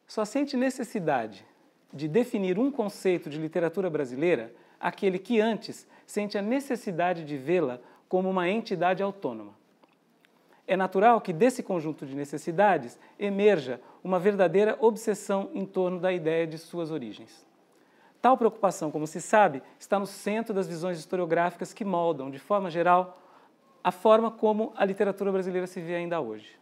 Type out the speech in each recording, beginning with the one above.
só sente necessidade de definir um conceito de literatura brasileira aquele que antes sente a necessidade de vê-la como uma entidade autônoma. É natural que desse conjunto de necessidades emerja uma verdadeira obsessão em torno da ideia de suas origens. Tal preocupação, como se sabe, está no centro das visões historiográficas que moldam, de forma geral, a forma como a literatura brasileira se vê ainda hoje.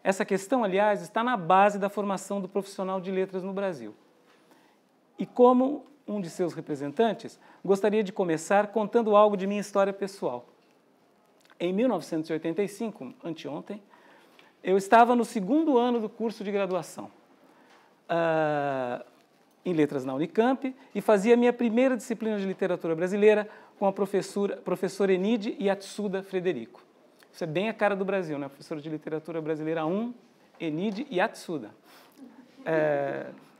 Essa questão, aliás, está na base da formação do profissional de letras no Brasil. E como um de seus representantes, gostaria de começar contando algo de minha história pessoal. Em 1985, anteontem, eu estava no segundo ano do curso de graduação em letras na Unicamp e fazia minha primeira disciplina de literatura brasileira com a professora Enide Yatsuda Frederico. Isso é bem a cara do Brasil, né? Professora de literatura brasileira 1, Enide Yatsuda.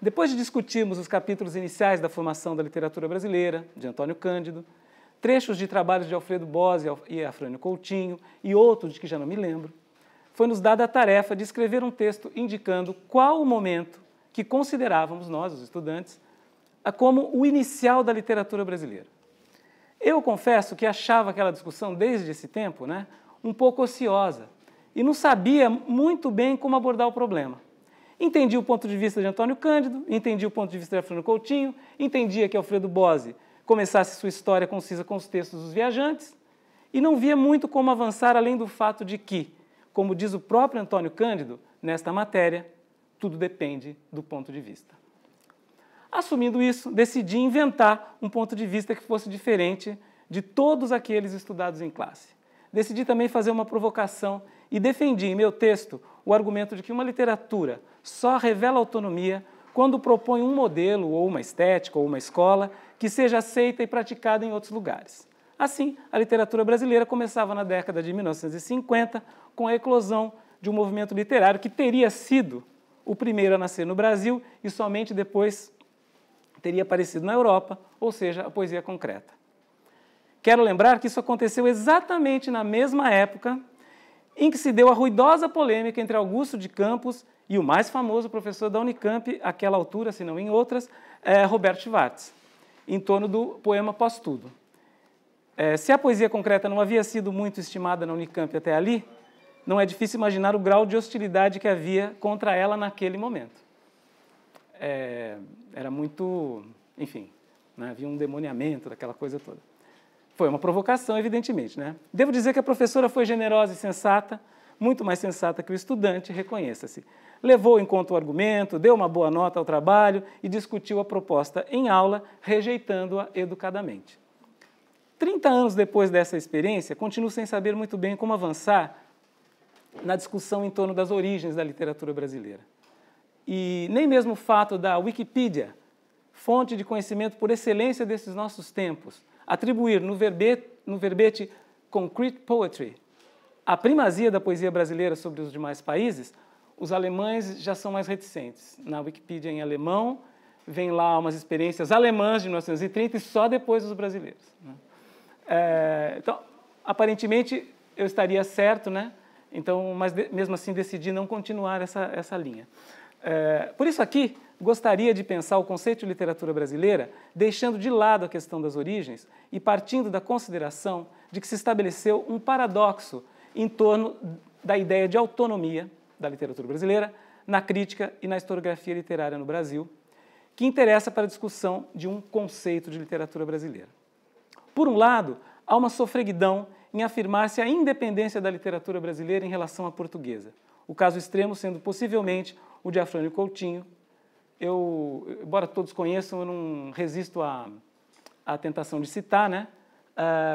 Depois de discutirmos os capítulos iniciais da formação da literatura brasileira, de Antônio Cândido, trechos de trabalhos de Alfredo Bozzi e Afrânio Coutinho e outros de que já não me lembro, foi-nos dada a tarefa de escrever um texto indicando qual o momento que considerávamos, nós, os estudantes, como o inicial da literatura brasileira. Eu confesso que achava aquela discussão, desde esse tempo, né, um pouco ociosa e não sabia muito bem como abordar o problema. Entendi o ponto de vista de Antônio Cândido, entendi o ponto de vista de Afrânio Coutinho, entendia que Alfredo Bozzi começasse sua história concisa com os textos dos viajantes e não via muito como avançar além do fato de que, como diz o próprio Antônio Cândido, nesta matéria, tudo depende do ponto de vista. Assumindo isso, decidi inventar um ponto de vista que fosse diferente de todos aqueles estudados em classe. Decidi também fazer uma provocação e defendi em meu texto o argumento de que uma literatura só revela autonomia quando propõe um modelo, ou uma estética, ou uma escola, que seja aceita e praticada em outros lugares. Assim, a literatura brasileira começava na década de 1950 com a eclosão de um movimento literário que teria sido o primeiro a nascer no Brasil e somente depois teria aparecido na Europa, ou seja, a poesia concreta. Quero lembrar que isso aconteceu exatamente na mesma época em que se deu a ruidosa polêmica entre Augusto de Campos e o mais famoso professor da Unicamp, àquela altura, se não em outras, Roberto Schwartz, em torno do poema Pós-Tudo. Se a poesia concreta não havia sido muito estimada na Unicamp até ali, não é difícil imaginar o grau de hostilidade que havia contra ela naquele momento. Era muito, enfim, né, havia um demoniamento daquela coisa toda. Foi uma provocação, evidentemente, né? Devo dizer que a professora foi generosa e sensata, muito mais sensata que o estudante, reconheça-se. Levou em conta o argumento, deu uma boa nota ao trabalho e discutiu a proposta em aula, rejeitando-a educadamente. 30 anos depois dessa experiência, continuo sem saber muito bem como avançar na discussão em torno das origens da literatura brasileira. E nem mesmo o fato da Wikipedia, fonte de conhecimento por excelência desses nossos tempos, atribuir no verbete concrete poetry a primazia da poesia brasileira sobre os demais países, os alemães já são mais reticentes. Na Wikipedia em alemão, vem lá umas experiências alemãs de 1930 e só depois os brasileiros. Então, aparentemente, eu estaria certo, né? Então, mas mesmo assim decidi não continuar essa linha. Por isso aqui, gostaria de pensar o conceito de literatura brasileira deixando de lado a questão das origens e partindo da consideração de que se estabeleceu um paradoxo em torno da ideia de autonomia da literatura brasileira na crítica e na historiografia literária no Brasil, que interessa para a discussão de um conceito de literatura brasileira. Por um lado, há uma sofreguidão em afirmar-se a independência da literatura brasileira em relação à portuguesa, o caso extremo sendo possivelmente o de Afrânio Coutinho. Embora todos conheçam, eu não resisto à tentação de citar, né?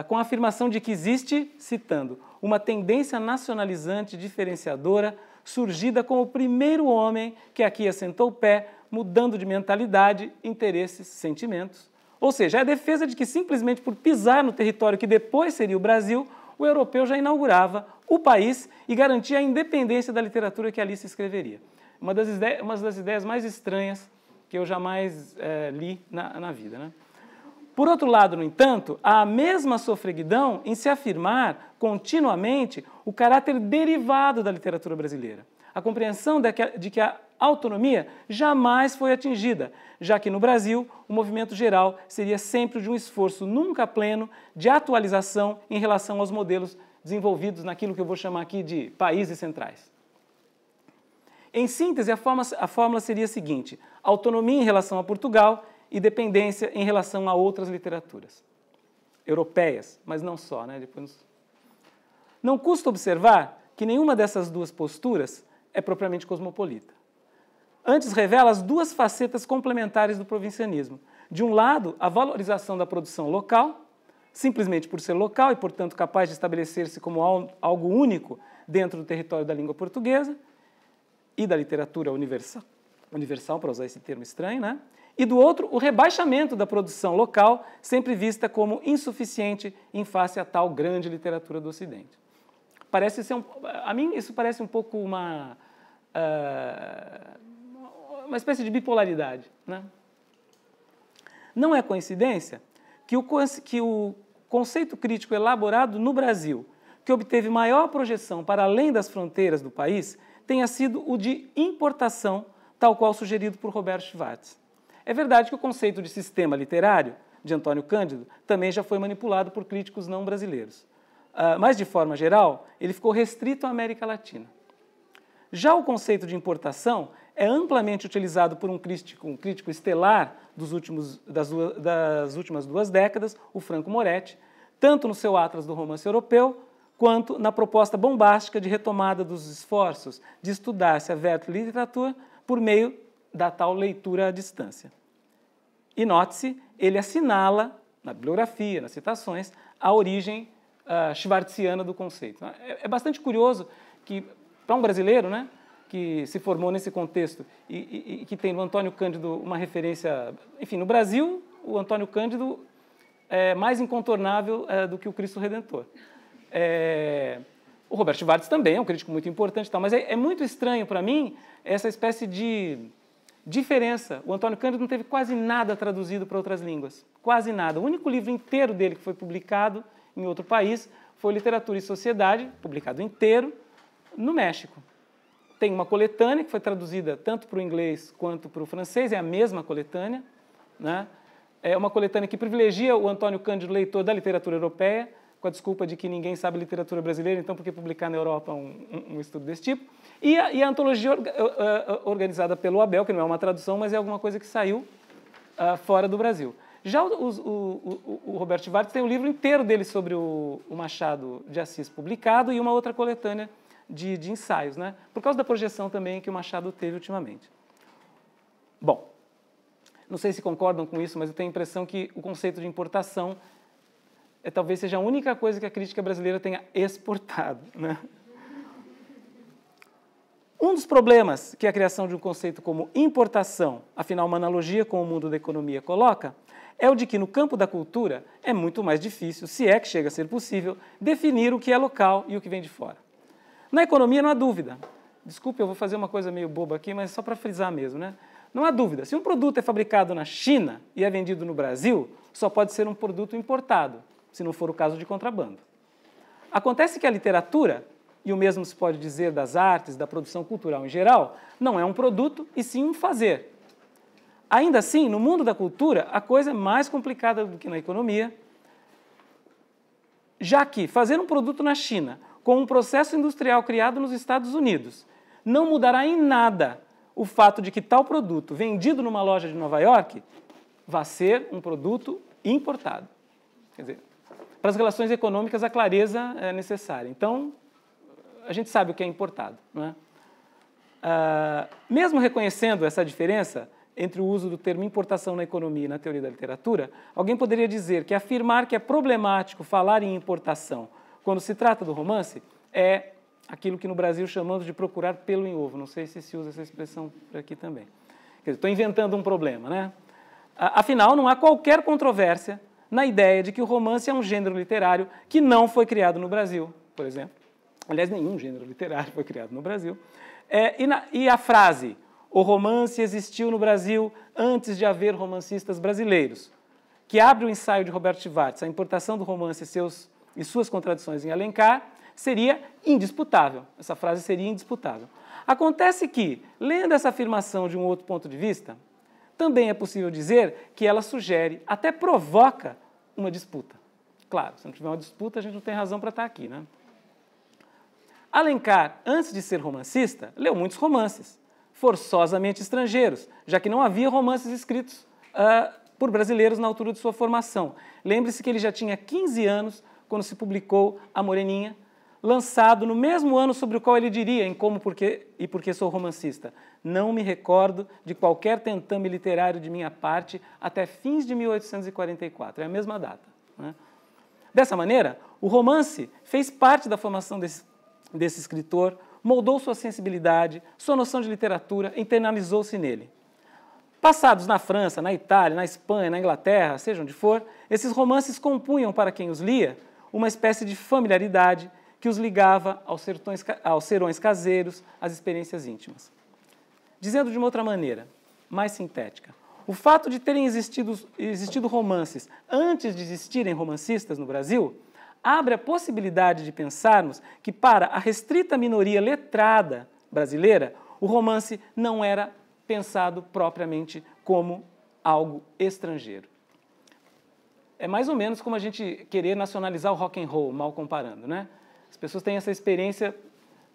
Com a afirmação de que existe, citando, uma tendência nacionalizante diferenciadora surgida como o primeiro homem que aqui assentou o pé, mudando de mentalidade, interesses, sentimentos. Ou seja, é a defesa de que simplesmente por pisar no território que depois seria o Brasil, o europeu já inaugurava o país e garantia a independência da literatura que ali se escreveria. Uma das ideias mais estranhas que eu jamais li na vida, né? Por outro lado, no entanto, há a mesma sofreguidão em se afirmar continuamente o caráter derivado da literatura brasileira. A compreensão de que a autonomia jamais foi atingida, já que no Brasil o movimento geral seria sempre de um esforço nunca pleno de atualização em relação aos modelos desenvolvidos naquilo que eu vou chamar aqui de países centrais. Em síntese, a fórmula seria a seguinte: autonomia em relação a Portugal e dependência em relação a outras literaturas europeias, mas não só, né? Não custa observar que nenhuma dessas duas posturas é propriamente cosmopolita. Antes revela as duas facetas complementares do provincianismo. De um lado, a valorização da produção local, simplesmente por ser local e, portanto, capaz de estabelecer-se como algo único dentro do território da língua portuguesa e da literatura universal, para usar esse termo estranho, né? E do outro, o rebaixamento da produção local, sempre vista como insuficiente em face a tal grande literatura do Ocidente. A mim isso parece um pouco uma espécie de bipolaridade, né? Não é coincidência que o conceito crítico elaborado no Brasil, que obteve maior projeção para além das fronteiras do país, tenha sido o de importação, tal qual sugerido por Roberto Schwartz. É verdade que o conceito de sistema literário, de Antônio Cândido, também já foi manipulado por críticos não brasileiros. Mas, de forma geral, ele ficou restrito à América Latina. Já o conceito de importação é amplamente utilizado por um crítico estelar das últimas 2 décadas, o Franco Moretti, tanto no seu Atlas do Romance Europeu, quanto na proposta bombástica de retomada dos esforços de estudar-se a Weltliteratur por meio da tal leitura à distância. E note-se, ele assinala, na bibliografia, nas citações, a origem schwartziana do conceito. É bastante curioso que, para um brasileiro, né, que se formou nesse contexto e que tem no Antônio Cândido uma referência... Enfim, no Brasil, o Antônio Cândido é mais incontornável do que o Cristo Redentor. O Robert Schwartz também é um crítico muito importante, mas é muito estranho para mim essa espécie de diferença. O Antônio Cândido não teve quase nada traduzido para outras línguas, quase nada. O único livro inteiro dele que foi publicado em outro país foi Literatura e Sociedade, publicado inteiro no México. Tem uma coletânea que foi traduzida tanto para o inglês quanto para o francês, é a mesma coletânea, né? É uma coletânea que privilegia o Antônio Cândido leitor da literatura europeia, com a desculpa de que ninguém sabe literatura brasileira, então por que publicar na Europa um estudo desse tipo? E a antologia organizada pelo Abel, que não é uma tradução, mas é alguma coisa que saiu fora do Brasil. Já o Roberto Schwartz tem um livro inteiro dele sobre o Machado de Assis publicado e uma outra coletânea de ensaios, né? Por causa da projeção também que o Machado teve ultimamente. Bom, não sei se concordam com isso, mas eu tenho a impressão que o conceito de importação talvez seja a única coisa que a crítica brasileira tenha exportado, né? Um dos problemas que a criação de um conceito como importação, afinal uma analogia com o mundo da economia, coloca, é o de que no campo da cultura é muito mais difícil, se é que chega a ser possível, definir o que é local e o que vem de fora. Na economia não há dúvida. Desculpe, eu vou fazer uma coisa meio boba aqui, mas só para frisar mesmo, né? Não há dúvida. Se um produto é fabricado na China e é vendido no Brasil, só pode ser um produto importado, se não for o caso de contrabando. Acontece que a literatura, e o mesmo se pode dizer das artes, da produção cultural em geral, não é um produto e sim um fazer. Ainda assim, no mundo da cultura, a coisa é mais complicada do que na economia, já que fazer um produto na China com um processo industrial criado nos Estados Unidos não mudará em nada o fato de que tal produto, vendido numa loja de Nova York, vai ser um produto importado. Quer dizer, para as relações econômicas, a clareza é necessária. Então, a gente sabe o que é importado, não é? Mesmo reconhecendo essa diferença entre o uso do termo importação na economia e na teoria da literatura, alguém poderia dizer que afirmar que é problemático falar em importação quando se trata do romance é aquilo que no Brasil chamamos de procurar pelo em ovo. Não sei se usa essa expressão por aqui também. Quer dizer, estou inventando um problema, né? Afinal, não há qualquer controvérsia na ideia de que o romance é um gênero literário que não foi criado no Brasil, por exemplo. Aliás, nenhum gênero literário foi criado no Brasil. E a frase, o romance existiu no Brasil antes de haver romancistas brasileiros, que abre o ensaio de Roberto Schwartz, a importação do romance e suas contradições em Alencar, seria indisputável. Essa frase seria indisputável. Acontece que, lendo essa afirmação de um outro ponto de vista, também é possível dizer que ela sugere, até provoca, uma disputa. Claro, se não tiver uma disputa, a gente não tem razão para estar aqui, né? Alencar, antes de ser romancista, leu muitos romances, forçosamente estrangeiros, já que não havia romances escritos por brasileiros na altura de sua formação. Lembre-se que ele já tinha 15 anos quando se publicou A Moreninha, lançado no mesmo ano sobre o qual ele diria em Como e Por que Sou Romancista: não me recordo de qualquer tentame literário de minha parte até fins de 1844. É a mesma data, né? Dessa maneira, o romance fez parte da formação desse escritor, moldou sua sensibilidade, sua noção de literatura, internalizou-se nele. Passados na França, na Itália, na Espanha, na Inglaterra, seja onde for, esses romances compunham para quem os lia uma espécie de familiaridade que os ligava aos serões caseiros, às experiências íntimas. Dizendo de uma outra maneira, mais sintética, o fato de terem existido romances antes de existirem romancistas no Brasil abre a possibilidade de pensarmos que, para a restrita minoria letrada brasileira, o romance não era pensado propriamente como algo estrangeiro. É mais ou menos como a gente querer nacionalizar o rock and roll, mal comparando, né? As pessoas têm essa experiência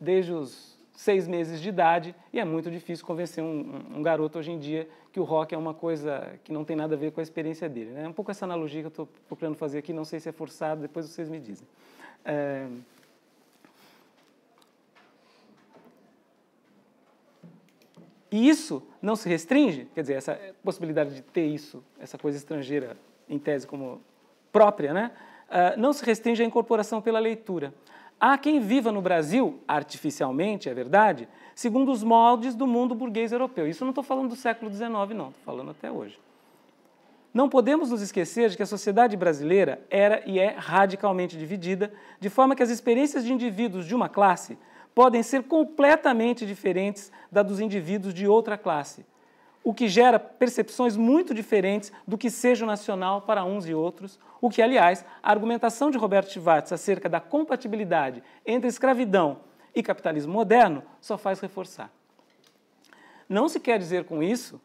desde os 6 meses de idade e é muito difícil convencer um garoto hoje em dia que o rock é uma coisa que não tem nada a ver com a experiência dele, né? É um pouco essa analogia que eu estou procurando fazer aqui, não sei se é forçado, depois vocês me dizem. E isso não se restringe, quer dizer, essa possibilidade de ter isso, essa coisa estrangeira, em tese como própria, né? Não se restringe à incorporação pela leitura. Há quem viva no Brasil, artificialmente, é verdade, segundo os moldes do mundo burguês europeu. Isso eu não estou falando do século XIX, não, estou falando até hoje. Não podemos nos esquecer de que a sociedade brasileira era e é radicalmente dividida, de forma que as experiências de indivíduos de uma classe podem ser completamente diferentes da dos indivíduos de outra classe, o que gera percepções muito diferentes do que seja o nacional para uns e outros, o que, aliás, a argumentação de Roberto Schwartz acerca da compatibilidade entre escravidão e capitalismo moderno só faz reforçar. Não se quer dizer com isso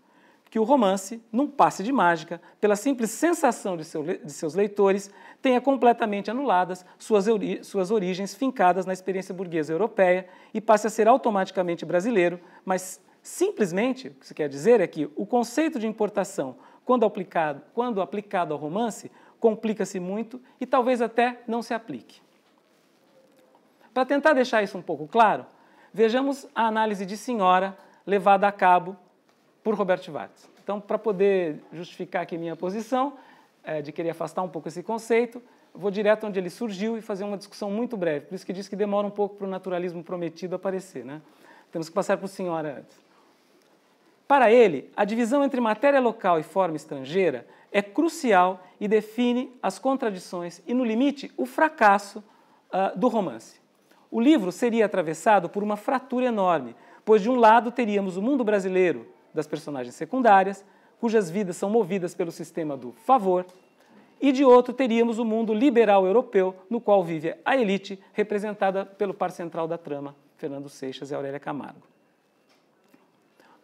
que o romance, num passe de mágica, pela simples sensação de seus leitores, tenha completamente anuladas suas origens fincadas na experiência burguesa europeia e passe a ser automaticamente brasileiro, mas simplesmente, o que se quer dizer é que o conceito de importação, quando aplicado ao romance, complica-se muito e talvez até não se aplique. Para tentar deixar isso um pouco claro, vejamos a análise de Senhora levada a cabo por Roberto Schwartz. Então, para poder justificar aqui minha posição, de querer afastar um pouco esse conceito, vou direto onde ele surgiu e fazer uma discussão muito breve. Por isso que diz que demora um pouco para o naturalismo prometido aparecer, né? Temos que passar por Senhora antes. Para ele, a divisão entre matéria local e forma estrangeira é crucial e define as contradições e, no limite, o fracasso do romance. O livro seria atravessado por uma fratura enorme, pois de um lado teríamos o mundo brasileiro das personagens secundárias, cujas vidas são movidas pelo sistema do favor, e de outro teríamos o mundo liberal europeu, no qual vive a elite, representada pelo par central da trama, Fernando Seixas e Aurélia Camargo.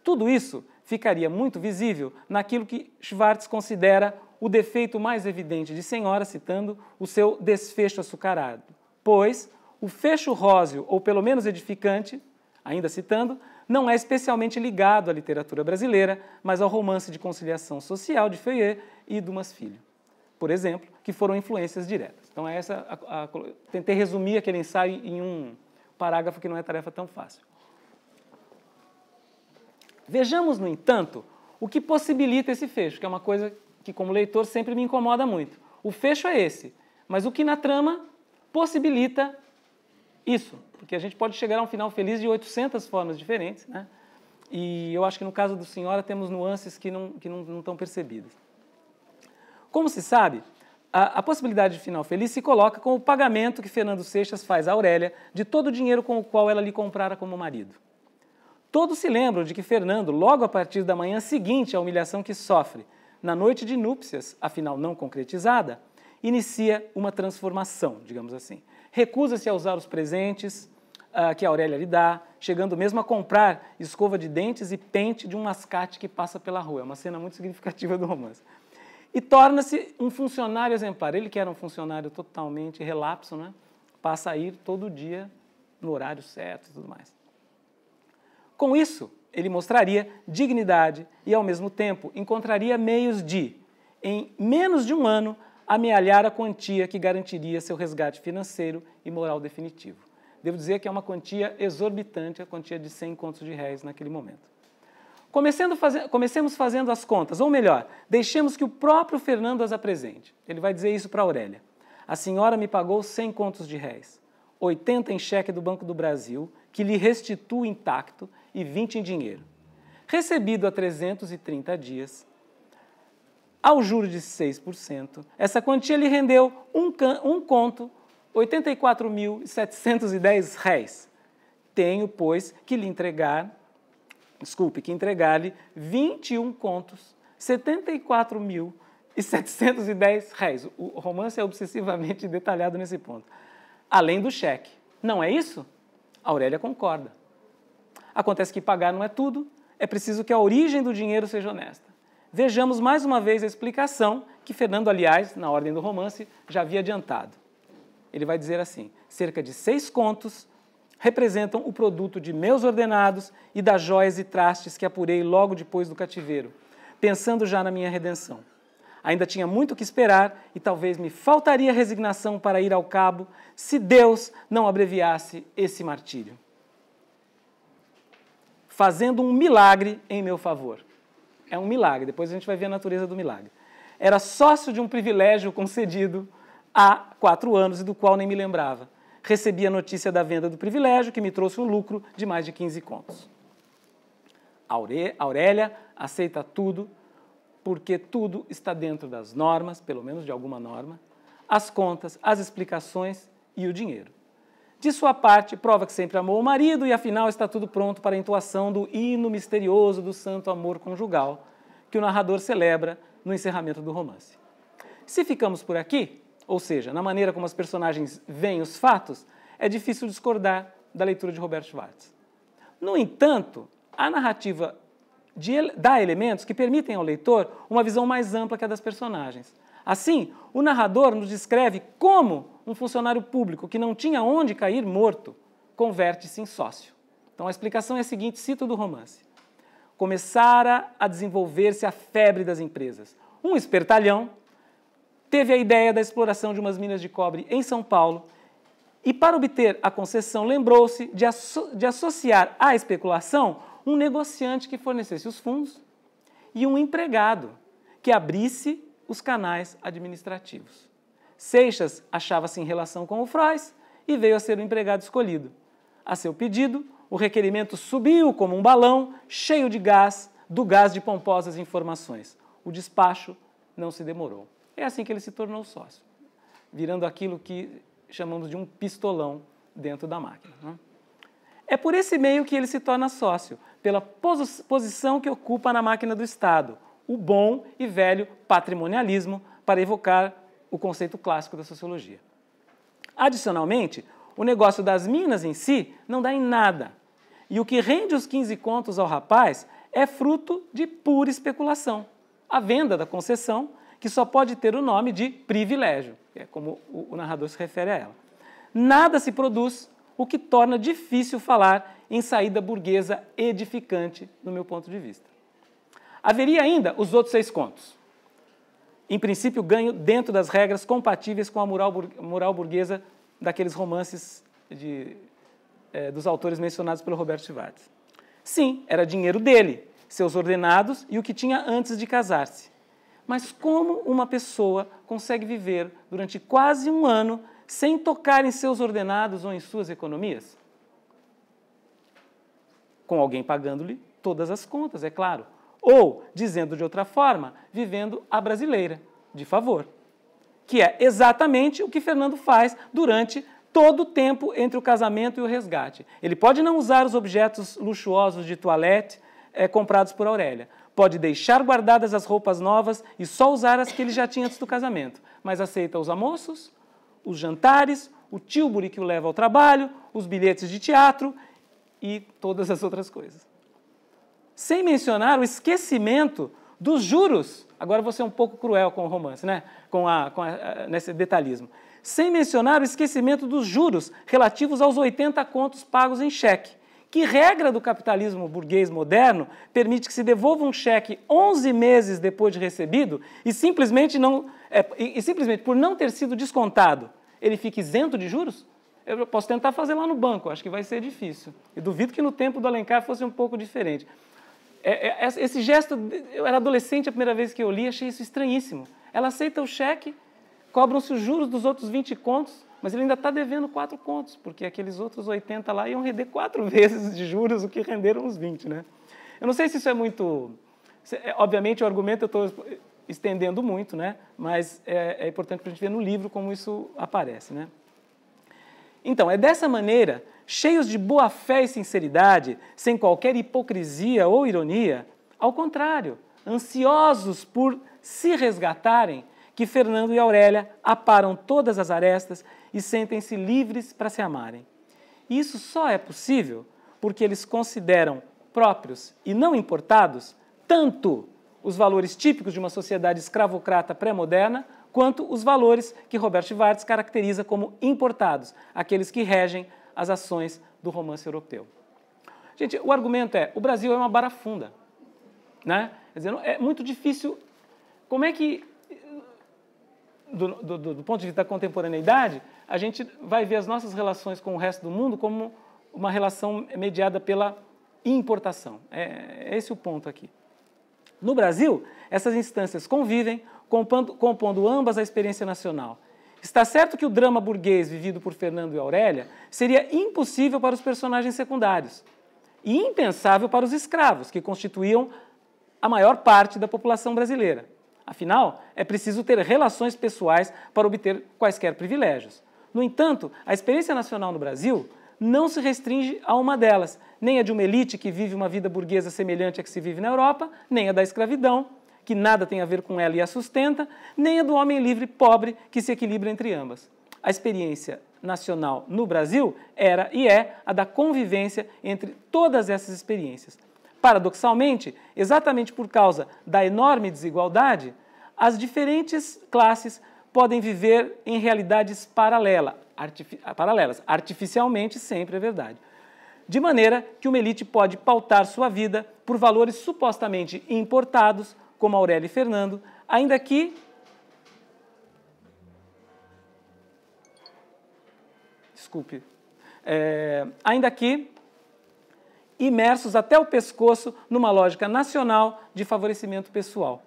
Tudo isso ficaria muito visível naquilo que Schwartz considera o defeito mais evidente de Senhora, citando o seu desfecho açucarado, pois o fecho róseo, ou pelo menos edificante, ainda citando, não é especialmente ligado à literatura brasileira, mas ao romance de conciliação social de Feuillet e Dumas Filho, por exemplo, que foram influências diretas. Então, tentei resumir aquele ensaio em um parágrafo que não é tarefa tão fácil. Vejamos, no entanto, o que possibilita esse fecho, que é uma coisa que, como leitor, sempre me incomoda muito. O fecho é esse, mas o que na trama possibilita isso? Porque a gente pode chegar a um final feliz de 800 formas diferentes, né? E eu acho que no caso do Senhora temos nuances que não estão percebidas. Como se sabe, a possibilidade de final feliz se coloca com o pagamento que Fernando Seixas faz a Aurélia de todo o dinheiro com o qual ela lhe comprara como marido. Todos se lembram de que Fernando, logo a partir da manhã seguinte à humilhação que sofre, na noite de núpcias, afinal não concretizada, inicia uma transformação, digamos assim. Recusa-se a usar os presentes que a Aurélia lhe dá, chegando mesmo a comprar escova de dentes e pente de um mascate que passa pela rua. É uma cena muito significativa do romance. E torna-se um funcionário exemplar. Ele que era um funcionário totalmente relapso, né? Passa a ir todo dia no horário certo e tudo mais. Com isso, ele mostraria dignidade e, ao mesmo tempo, encontraria meios de, em menos de um ano, amealhar a quantia que garantiria seu resgate financeiro e moral definitivo. Devo dizer que é uma quantia exorbitante, a quantia de 100 contos de réis naquele momento. Comecemos fazendo as contas, ou melhor, deixemos que o próprio Fernando as apresente. Ele vai dizer isso para Aurélia. A senhora me pagou 100 contos de réis, 80 em cheque do Banco do Brasil, que lhe restituo intacto, e 20 em dinheiro. Recebido a 330 dias, ao juro de 6%, essa quantia lhe rendeu um conto, 84.710 réis. Tenho, pois, que entregar-lhe 21 contos, 74.710 réis. O romance é obsessivamente detalhado nesse ponto. Além do cheque. Não é isso? A Aurélia concorda. Acontece que pagar não é tudo, é preciso que a origem do dinheiro seja honesta. Vejamos mais uma vez a explicação que Fernando, aliás, na ordem do romance, já havia adiantado. Ele vai dizer assim: cerca de 6 contos representam o produto de meus ordenados e das joias e trastes que apurei logo depois do cativeiro, pensando já na minha redenção. Ainda tinha muito que esperar e talvez me faltaria resignação para ir ao cabo se Deus não abreviasse esse martírio, fazendo um milagre em meu favor. É um milagre, depois a gente vai ver a natureza do milagre. Era sócio de um privilégio concedido há 4 anos e do qual nem me lembrava. Recebi a notícia da venda do privilégio, que me trouxe um lucro de mais de 15 contos. Aurélia aceita tudo, porque tudo está dentro das normas, pelo menos de alguma norma, as contas, as explicações e o dinheiro. De sua parte, prova que sempre amou o marido e, afinal, está tudo pronto para a entoação do hino misterioso do santo amor conjugal, que o narrador celebra no encerramento do romance. Se ficamos por aqui, ou seja, na maneira como as personagens veem os fatos, é difícil discordar da leitura de Roberto Schwartz. No entanto, a narrativa dá elementos que permitem ao leitor uma visão mais ampla que a das personagens. Assim, o narrador nos descreve como um funcionário público que não tinha onde cair morto converte-se em sócio. Então a explicação é a seguinte, cito do romance. Começara a desenvolver-se a febre das empresas. Um espertalhão teve a ideia da exploração de umas minas de cobre em São Paulo e, para obter a concessão, lembrou-se de associar à especulação um negociante que fornecesse os fundos e um empregado que abrisse os canais administrativos. Seixas achava-se em relação com o Frois e veio a ser o empregado escolhido. A seu pedido, o requerimento subiu como um balão cheio de gás, do gás de pomposas informações. O despacho não se demorou. É assim que ele se tornou sócio, virando aquilo que chamamos de um pistolão dentro da máquina. É por esse meio que ele se torna sócio, pela posição que ocupa na máquina do Estado, o bom e velho patrimonialismo, para evocar o conceito clássico da sociologia. Adicionalmente, o negócio das minas em si não dá em nada, e o que rende os 15 contos ao rapaz é fruto de pura especulação. A venda da concessão, que só pode ter o nome de privilégio, é como o narrador se refere a ela. Nada se produz, o que torna difícil falar em saída burguesa edificante, no meu ponto de vista. Haveria ainda os outros 6 contos. Em princípio, ganho dentro das regras compatíveis com a moral burguesa daqueles romances dos autores mencionados pelo Roberto Schwartz. Sim, era dinheiro dele, seus ordenados e o que tinha antes de casar-se. Mas como uma pessoa consegue viver durante quase um ano sem tocar em seus ordenados ou em suas economias? Com alguém pagando-lhe todas as contas, é claro. Ou, dizendo de outra forma, vivendo à brasileira, de favor. Que é exatamente o que Fernando faz durante todo o tempo entre o casamento e o resgate. Ele pode não usar os objetos luxuosos de toilette comprados por Aurélia, Pode deixar guardadas as roupas novas e só usar as que ele já tinha antes do casamento, mas aceita os almoços, os jantares, o tílburi que o leva ao trabalho, os bilhetes de teatro e todas as outras coisas. Sem mencionar o esquecimento dos juros. Agora vou ser um pouco cruel com o romance, né? Nesse detalhismo. Sem mencionar o esquecimento dos juros relativos aos 80 contos pagos em cheque. Que regra do capitalismo burguês moderno permite que se devolva um cheque 11 meses depois de recebido e simplesmente por não ter sido descontado, ele fica isento de juros? Eu posso tentar fazer lá no banco, acho que vai ser difícil. E duvido que no tempo do Alencar fosse um pouco diferente. Esse gesto, eu era adolescente a primeira vez que eu li, achei isso estranhíssimo. Ela aceita o cheque, cobram-se os juros dos outros 20 contos, mas ele ainda está devendo 4 contos, porque aqueles outros 80 lá iam render 4 vezes de juros o que renderam os 20, né? Eu não sei se isso é muito... Obviamente, o argumento eu estou estendendo muito, né? Mas é importante para a gente ver no livro como isso aparece, né? Então, é dessa maneira, cheios de boa-fé e sinceridade, sem qualquer hipocrisia ou ironia, ao contrário, ansiosos por se resgatarem, que Fernando e Aurélia aparam todas as arestas e sentem-se livres para se amarem. E isso só é possível porque eles consideram próprios e não importados tanto os valores típicos de uma sociedade escravocrata pré-moderna, quanto os valores que Robert Schwartz caracteriza como importados, aqueles que regem as ações do romance europeu. Gente, o argumento o Brasil é uma barafunda, né? Quer dizer, é muito difícil. Como é que, do ponto de vista da contemporaneidade, a gente vai ver as nossas relações com o resto do mundo como uma relação mediada pela importação? É esse o ponto aqui. No Brasil, essas instâncias convivem, compondo ambas a experiência nacional. Está certo que o drama burguês vivido por Fernando e Aurélia seria impossível para os personagens secundários e impensável para os escravos, que constituíam a maior parte da população brasileira. Afinal, é preciso ter relações pessoais para obter quaisquer privilégios. No entanto, a experiência nacional no Brasil não se restringe a uma delas, nem a de uma elite que vive uma vida burguesa semelhante à que se vive na Europa, nem a da escravidão, que nada tem a ver com ela e a sustenta, nem a do homem livre pobre que se equilibra entre ambas. A experiência nacional no Brasil era e é a da convivência entre todas essas experiências. Paradoxalmente, exatamente por causa da enorme desigualdade, as diferentes classes podem viver em realidades paralelas, artificialmente sempre é verdade. De maneira que uma elite pode pautar sua vida por valores supostamente importados, como Aurélia e Fernando, ainda que imersos até o pescoço numa lógica nacional de favorecimento pessoal.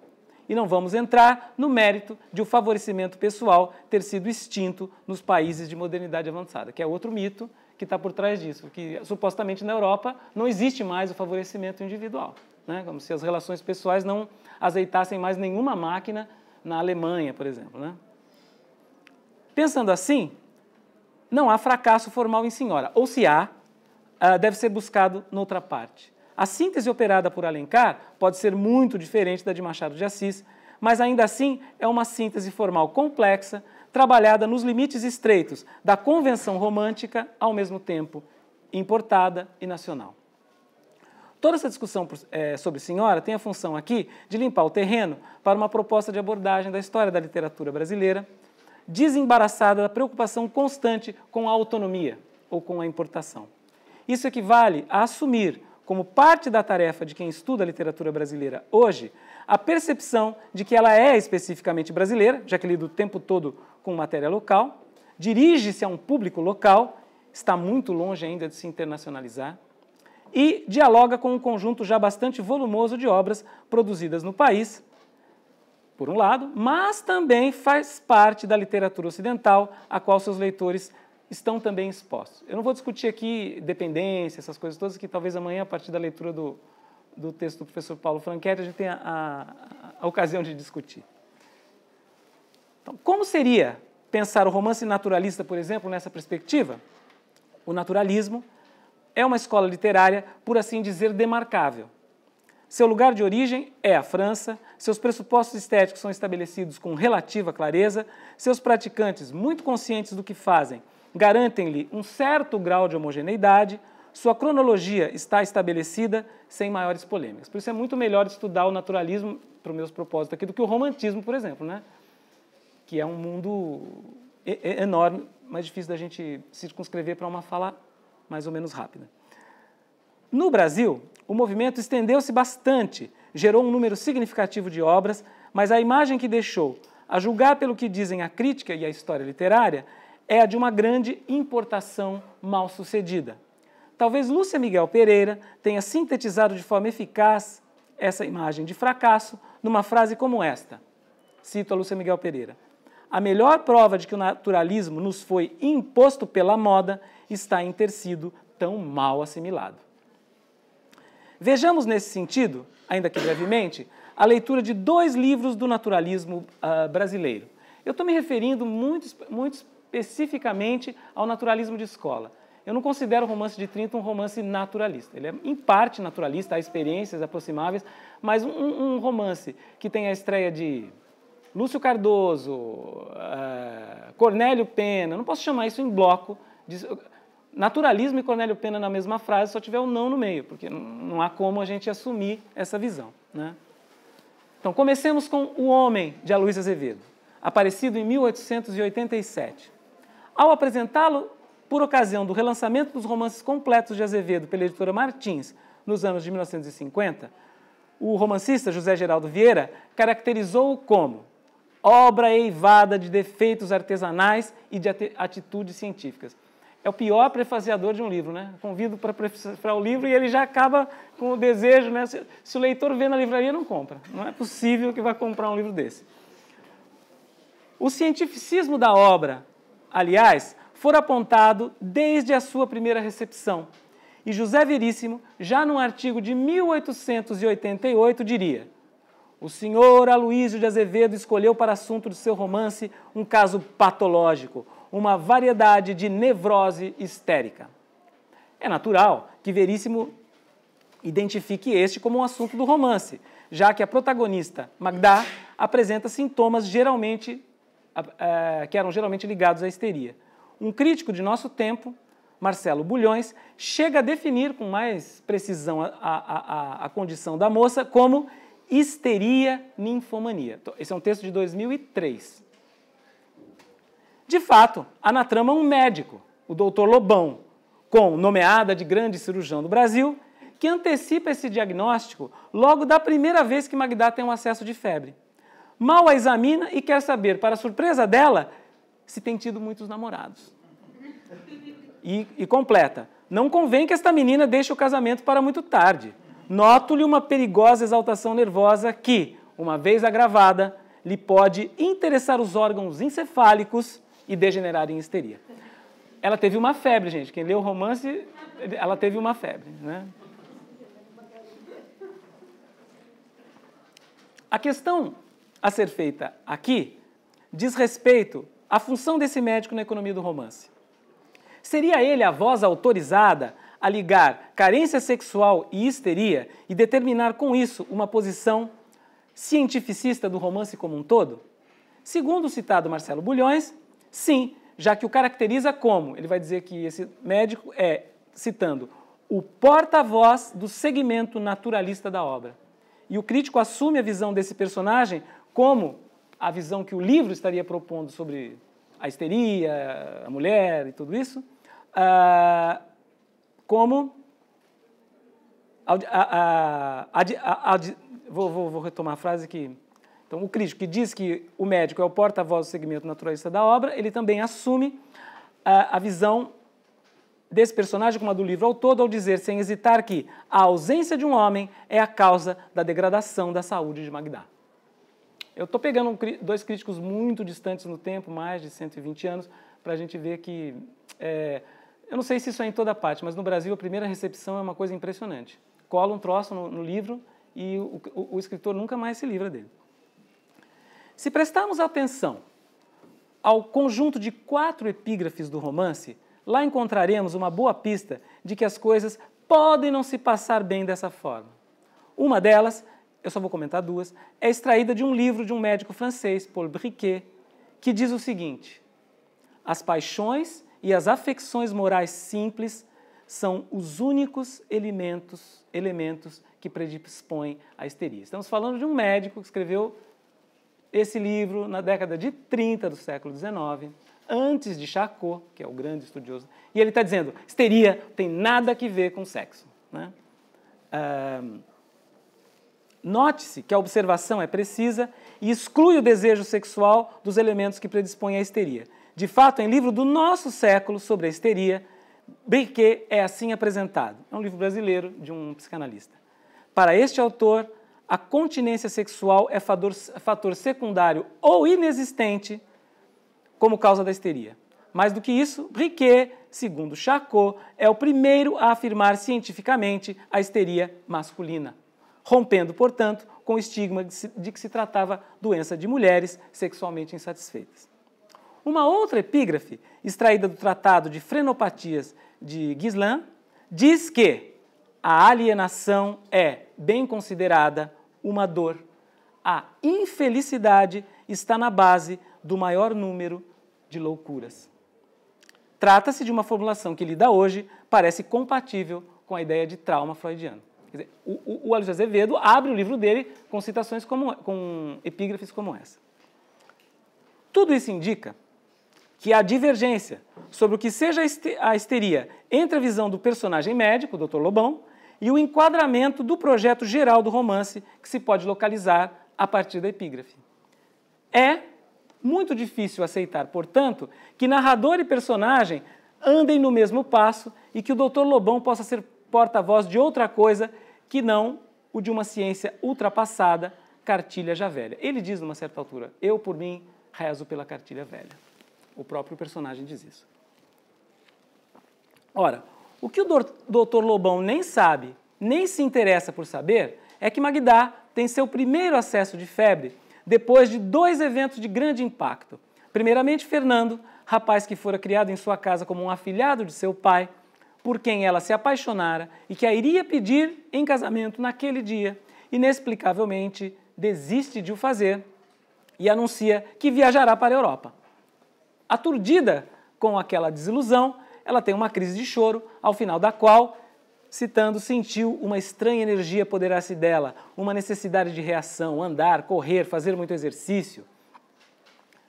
E não vamos entrar no mérito de o favorecimento pessoal ter sido extinto nos países de modernidade avançada, que é outro mito que está por trás disso, porque supostamente na Europa não existe mais o favorecimento individual, né? Como se as relações pessoais não azeitassem mais nenhuma máquina na Alemanha, por exemplo, né? Pensando assim, não há fracasso formal em Senhora, ou se há, deve ser buscado noutra parte. A síntese operada por Alencar pode ser muito diferente da de Machado de Assis, mas ainda assim é uma síntese formal complexa, trabalhada nos limites estreitos da convenção romântica, ao mesmo tempo importada e nacional. Toda essa discussão sobre Senhora tem a função aqui de limpar o terreno para uma proposta de abordagem da história da literatura brasileira, desembaraçada da preocupação constante com a autonomia ou com a importação. Isso equivale a assumir, como parte da tarefa de quem estuda a literatura brasileira hoje, a percepção de que ela é especificamente brasileira, já que lida o tempo todo com matéria local, dirige-se a um público local, está muito longe ainda de se internacionalizar, e dialoga com um conjunto já bastante volumoso de obras produzidas no país, por um lado, mas também faz parte da literatura ocidental, a qual seus leitores estão também expostos. Eu não vou discutir aqui dependência, essas coisas todas, que talvez amanhã, a partir da leitura do texto do professor Paulo Franchetti, a gente tenha a ocasião de discutir. Então, como seria pensar o romance naturalista, por exemplo, nessa perspectiva? O naturalismo é uma escola literária, por assim dizer, demarcável. Seu lugar de origem é a França, seus pressupostos estéticos são estabelecidos com relativa clareza, seus praticantes, muito conscientes do que fazem, garantem-lhe um certo grau de homogeneidade, sua cronologia está estabelecida sem maiores polêmicas. Por isso é muito melhor estudar o naturalismo, para os meus propósitos aqui, do que o romantismo, por exemplo, né? Que é um mundo enorme, mais difícil da gente circunscrever para uma fala mais ou menos rápida. No Brasil, o movimento estendeu-se bastante, gerou um número significativo de obras, mas a imagem que deixou, a julgar pelo que dizem a crítica e a história literária, é a de uma grande importação mal sucedida. Talvez Lúcia Miguel Pereira tenha sintetizado de forma eficaz essa imagem de fracasso numa frase como esta. Cito a Lúcia Miguel Pereira. A melhor prova de que o naturalismo nos foi imposto pela moda está em ter sido tão mal assimilado. Vejamos nesse sentido, ainda que brevemente, a leitura de 2 livros do naturalismo brasileiro. Eu estou me referindo muito especificamente ao naturalismo de escola. Eu não considero o Romance de 30 um romance naturalista. Ele é, em parte, naturalista, há experiências aproximáveis, mas um romance que tem a estreia de Lúcio Cardoso, Cornélio Pena, não posso chamar isso em bloco. Naturalismo e Cornélio Pena na mesma frase, só tiver o não no meio, porque não há como a gente assumir essa visão, né? Então, comecemos com O Homem, de Aloysio Azevedo, aparecido em 1887. Ao apresentá-lo por ocasião do relançamento dos romances completos de Azevedo pela editora Martins, nos anos de 1950, o romancista José Geraldo Vieira caracterizou-o como obra eivada de defeitos artesanais e de atitudes científicas. É o pior prefaciador de um livro, né? Convido para prefaciar o livro e ele já acaba com o desejo, né? Se o leitor vê na livraria, não compra. Não é possível que vá comprar um livro desse. O cientificismo da obra, aliás, fora apontado desde a sua primeira recepção. E José Veríssimo, já num artigo de 1888, diria: o senhor Aloysio de Azevedo escolheu para assunto de seu romance um caso patológico, uma variedade de nevrose histérica. É natural que Veríssimo identifique este como um assunto do romance, já que a protagonista, Magda, apresenta sintomas que eram geralmente ligados à histeria. Um crítico de nosso tempo, Marcelo Bulhões, chega a definir com mais precisão a condição da moça como histeria ninfomania. Esse é um texto de 2003. De fato, há na trama um médico, o Dr. Lobão, com nomeada de grande cirurgião do Brasil, que antecipa esse diagnóstico logo da primeira vez que Magda tem um acesso de febre. Mal a examina e quer saber, para surpresa dela, se tem tido muitos namorados. E completa: não convém que esta menina deixe o casamento para muito tarde. Noto-lhe uma perigosa exaltação nervosa que, uma vez agravada, lhe pode interessar os órgãos encefálicos e degenerar em histeria. Ela teve uma febre, gente. Quem lê o romance, ela teve uma febre, né? A questão a ser feita aqui diz respeito à função desse médico na economia do romance. Seria ele a voz autorizada a ligar carência sexual e histeria e determinar com isso uma posição cientificista do romance como um todo? Segundo o citado Marcelo Bulhões, sim, já que o caracteriza como, ele vai dizer que esse médico é, citando, o porta-voz do segmento naturalista da obra. E o crítico assume a visão desse personagem como a visão que o livro estaria propondo sobre a histeria, a mulher e tudo isso, como vou retomar a frase aqui. Então, o crítico que diz que o médico é o porta-voz do segmento naturalista da obra, ele também assume a visão desse personagem como a do livro ao todo, ao dizer, sem hesitar, que a ausência de um homem é a causa da degradação da saúde de Magda. Eu estou pegando dois críticos muito distantes no tempo, mais de 120 anos, para a gente ver que... eu não sei se isso é em toda parte, mas no Brasil a primeira recepção é uma coisa impressionante. Cola um troço no livro e o escritor nunca mais se livra dele. Se prestarmos atenção ao conjunto de 4 epígrafes do romance, lá encontraremos uma boa pista de que as coisas podem não se passar bem dessa forma. Uma delas, eu só vou comentar duas, é extraída de um livro de um médico francês, Paul Briquet, que diz o seguinte: as paixões e as afecções morais simples são os únicos elementos que predispõem à histeria. Estamos falando de um médico que escreveu esse livro na década de 30 do século XIX, antes de Charcot, que é o grande estudioso, e ele está dizendo, histeria tem nada a ver com sexo, né? Note-se que a observação é precisa e exclui o desejo sexual dos elementos que predispõem à histeria. De fato, em livro do nosso século sobre a histeria, Briquet é assim apresentado. É um livro brasileiro de um psicanalista. Para este autor, a continência sexual é fator secundário ou inexistente como causa da histeria. Mais do que isso, Briquet, segundo Charcot, é o primeiro a afirmar cientificamente a histeria masculina, rompendo, portanto, com o estigma de que se tratava doença de mulheres sexualmente insatisfeitas. Uma outra epígrafe, extraída do Tratado de Frenopatias de Ghislain, diz que a alienação é, bem considerada, uma dor. A infelicidade está na base do maior número de loucuras. Trata-se de uma formulação que lida hoje parece compatível com a ideia de trauma freudiano. Quer dizer, o Aloysio Azevedo abre o livro dele com citações com epígrafes como essa. Tudo isso indica que há divergência sobre o que seja a histeria entre a visão do personagem médico, o Dr. Lobão, e o enquadramento do projeto geral do romance que se pode localizar a partir da epígrafe. É muito difícil aceitar, portanto, que narrador e personagem andem no mesmo passo e que o Dr. Lobão possa ser porta-voz de outra coisa que não o de uma ciência ultrapassada, cartilha já velha. Ele diz, numa certa altura, eu, por mim, rezo pela cartilha velha. O próprio personagem diz isso. Ora, o que o Dr. Lobão nem sabe, nem se interessa por saber, é que Magda tem seu primeiro acesso de febre depois de 2 eventos de grande impacto. Primeiramente, Fernando, rapaz que fora criado em sua casa como um afilhado de seu pai, por quem ela se apaixonara e que a iria pedir em casamento naquele dia, inexplicavelmente desiste de o fazer e anuncia que viajará para a Europa. Aturdida com aquela desilusão, ela tem uma crise de choro, ao final da qual, citando, sentiu uma estranha energia apoderar-se dela, uma necessidade de reação, andar, correr, fazer muito exercício.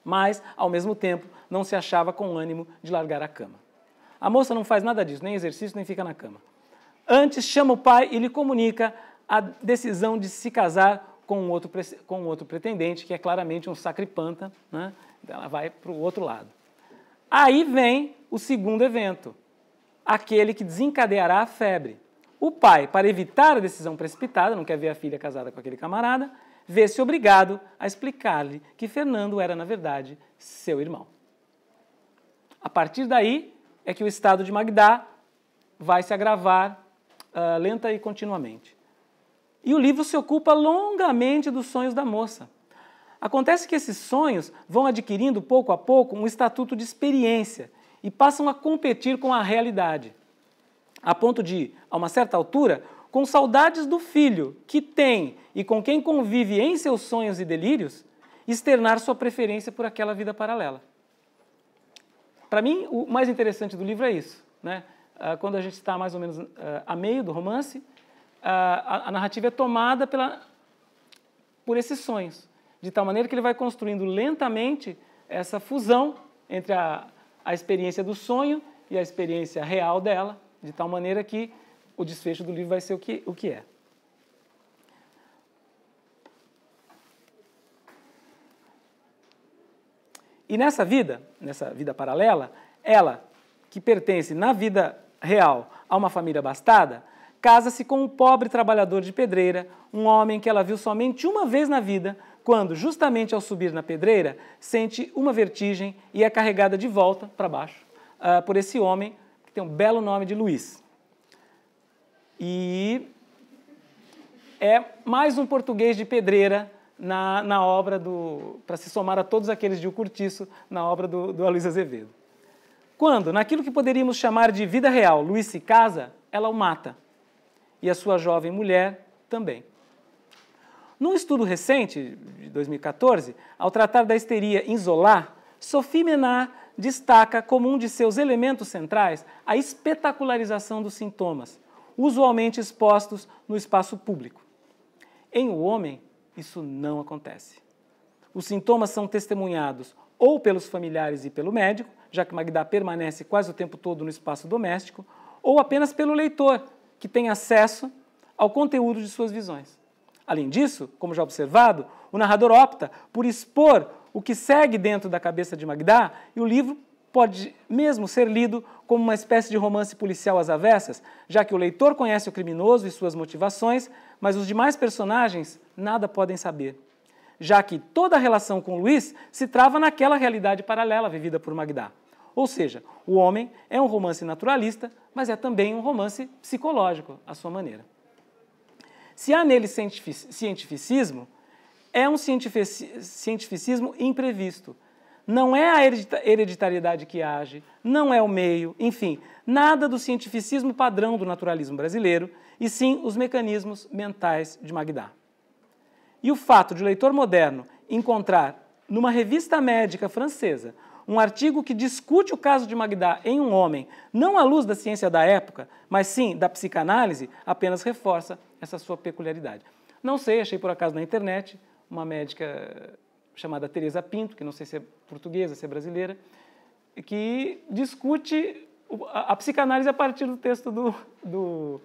Mas, ao mesmo tempo, não se achava com ânimo de largar a cama. A moça não faz nada disso, nem exercício, nem fica na cama. Antes, chama o pai e lhe comunica a decisão de se casar com um outro pretendente, que é claramente um sacripanta, né? Ela vai para o outro lado. Aí vem o segundo evento, aquele que desencadeará a febre. O pai, para evitar a decisão precipitada, não quer ver a filha casada com aquele camarada, vê-se obrigado a explicar-lhe que Fernando era, na verdade, seu irmão. A partir daí é que o estado de Magda vai se agravar lenta e continuamente. E o livro se ocupa longamente dos sonhos da moça. Acontece que esses sonhos vão adquirindo, pouco a pouco, um estatuto de experiência e passam a competir com a realidade, a ponto de, a uma certa altura, com saudades do filho que tem e com quem convive em seus sonhos e delírios, externar sua preferência por aquela vida paralela. Para mim, o mais interessante do livro é isso, né? Quando a gente está mais ou menos a meio do romance, a narrativa é tomada por esses sonhos, de tal maneira que ele vai construindo lentamente essa fusão entre a experiência do sonho e a experiência real dela, de tal maneira que o desfecho do livro vai ser o que é. E nessa vida paralela, ela, que pertence na vida real a uma família abastada, casa-se com um pobre trabalhador de pedreira, um homem que ela viu somente uma vez na vida, quando, justamente ao subir na pedreira, sente uma vertigem e é carregada de volta para baixo por esse homem, que tem um belo nome de Luiz. E é mais um português de pedreira na obra para se somar a todos aqueles de O Curtiço, na obra do Aloysio Azevedo. Quando, naquilo que poderíamos chamar de vida real, Luiz se casa, ela o mata. E a sua jovem mulher também. Num estudo recente, de 2014, ao tratar da histeria em Zola, Sophie Ménard destaca como um de seus elementos centrais a espetacularização dos sintomas, usualmente expostos no espaço público. Em O Homem, isso não acontece. Os sintomas são testemunhados ou pelos familiares e pelo médico, já que Magda permanece quase o tempo todo no espaço doméstico, ou apenas pelo leitor, que tem acesso ao conteúdo de suas visões. Além disso, como já observado, o narrador opta por expor o que segue dentro da cabeça de Magda e o livro pode mesmo ser lido como uma espécie de romance policial às avessas, já que o leitor conhece o criminoso e suas motivações, mas os demais personagens nada podem saber, já que toda a relação com Luiz se trava naquela realidade paralela vivida por Magda. Ou seja, O Homem é um romance naturalista, mas é também um romance psicológico, à sua maneira. Se há nele cientificismo, é um cientificismo imprevisto. Não é a hereditariedade que age, não é o meio, enfim, nada do cientificismo padrão do naturalismo brasileiro, e sim os mecanismos mentais de Magda. E o fato de o leitor moderno encontrar, numa revista médica francesa, um artigo que discute o caso de Magda em Um Homem, não à luz da ciência da época, mas sim da psicanálise, apenas reforça essa sua peculiaridade. Não sei, achei por acaso na internet, uma médica chamada Teresa Pinto, que não sei se é portuguesa, se é brasileira, que discute a psicanálise a partir do texto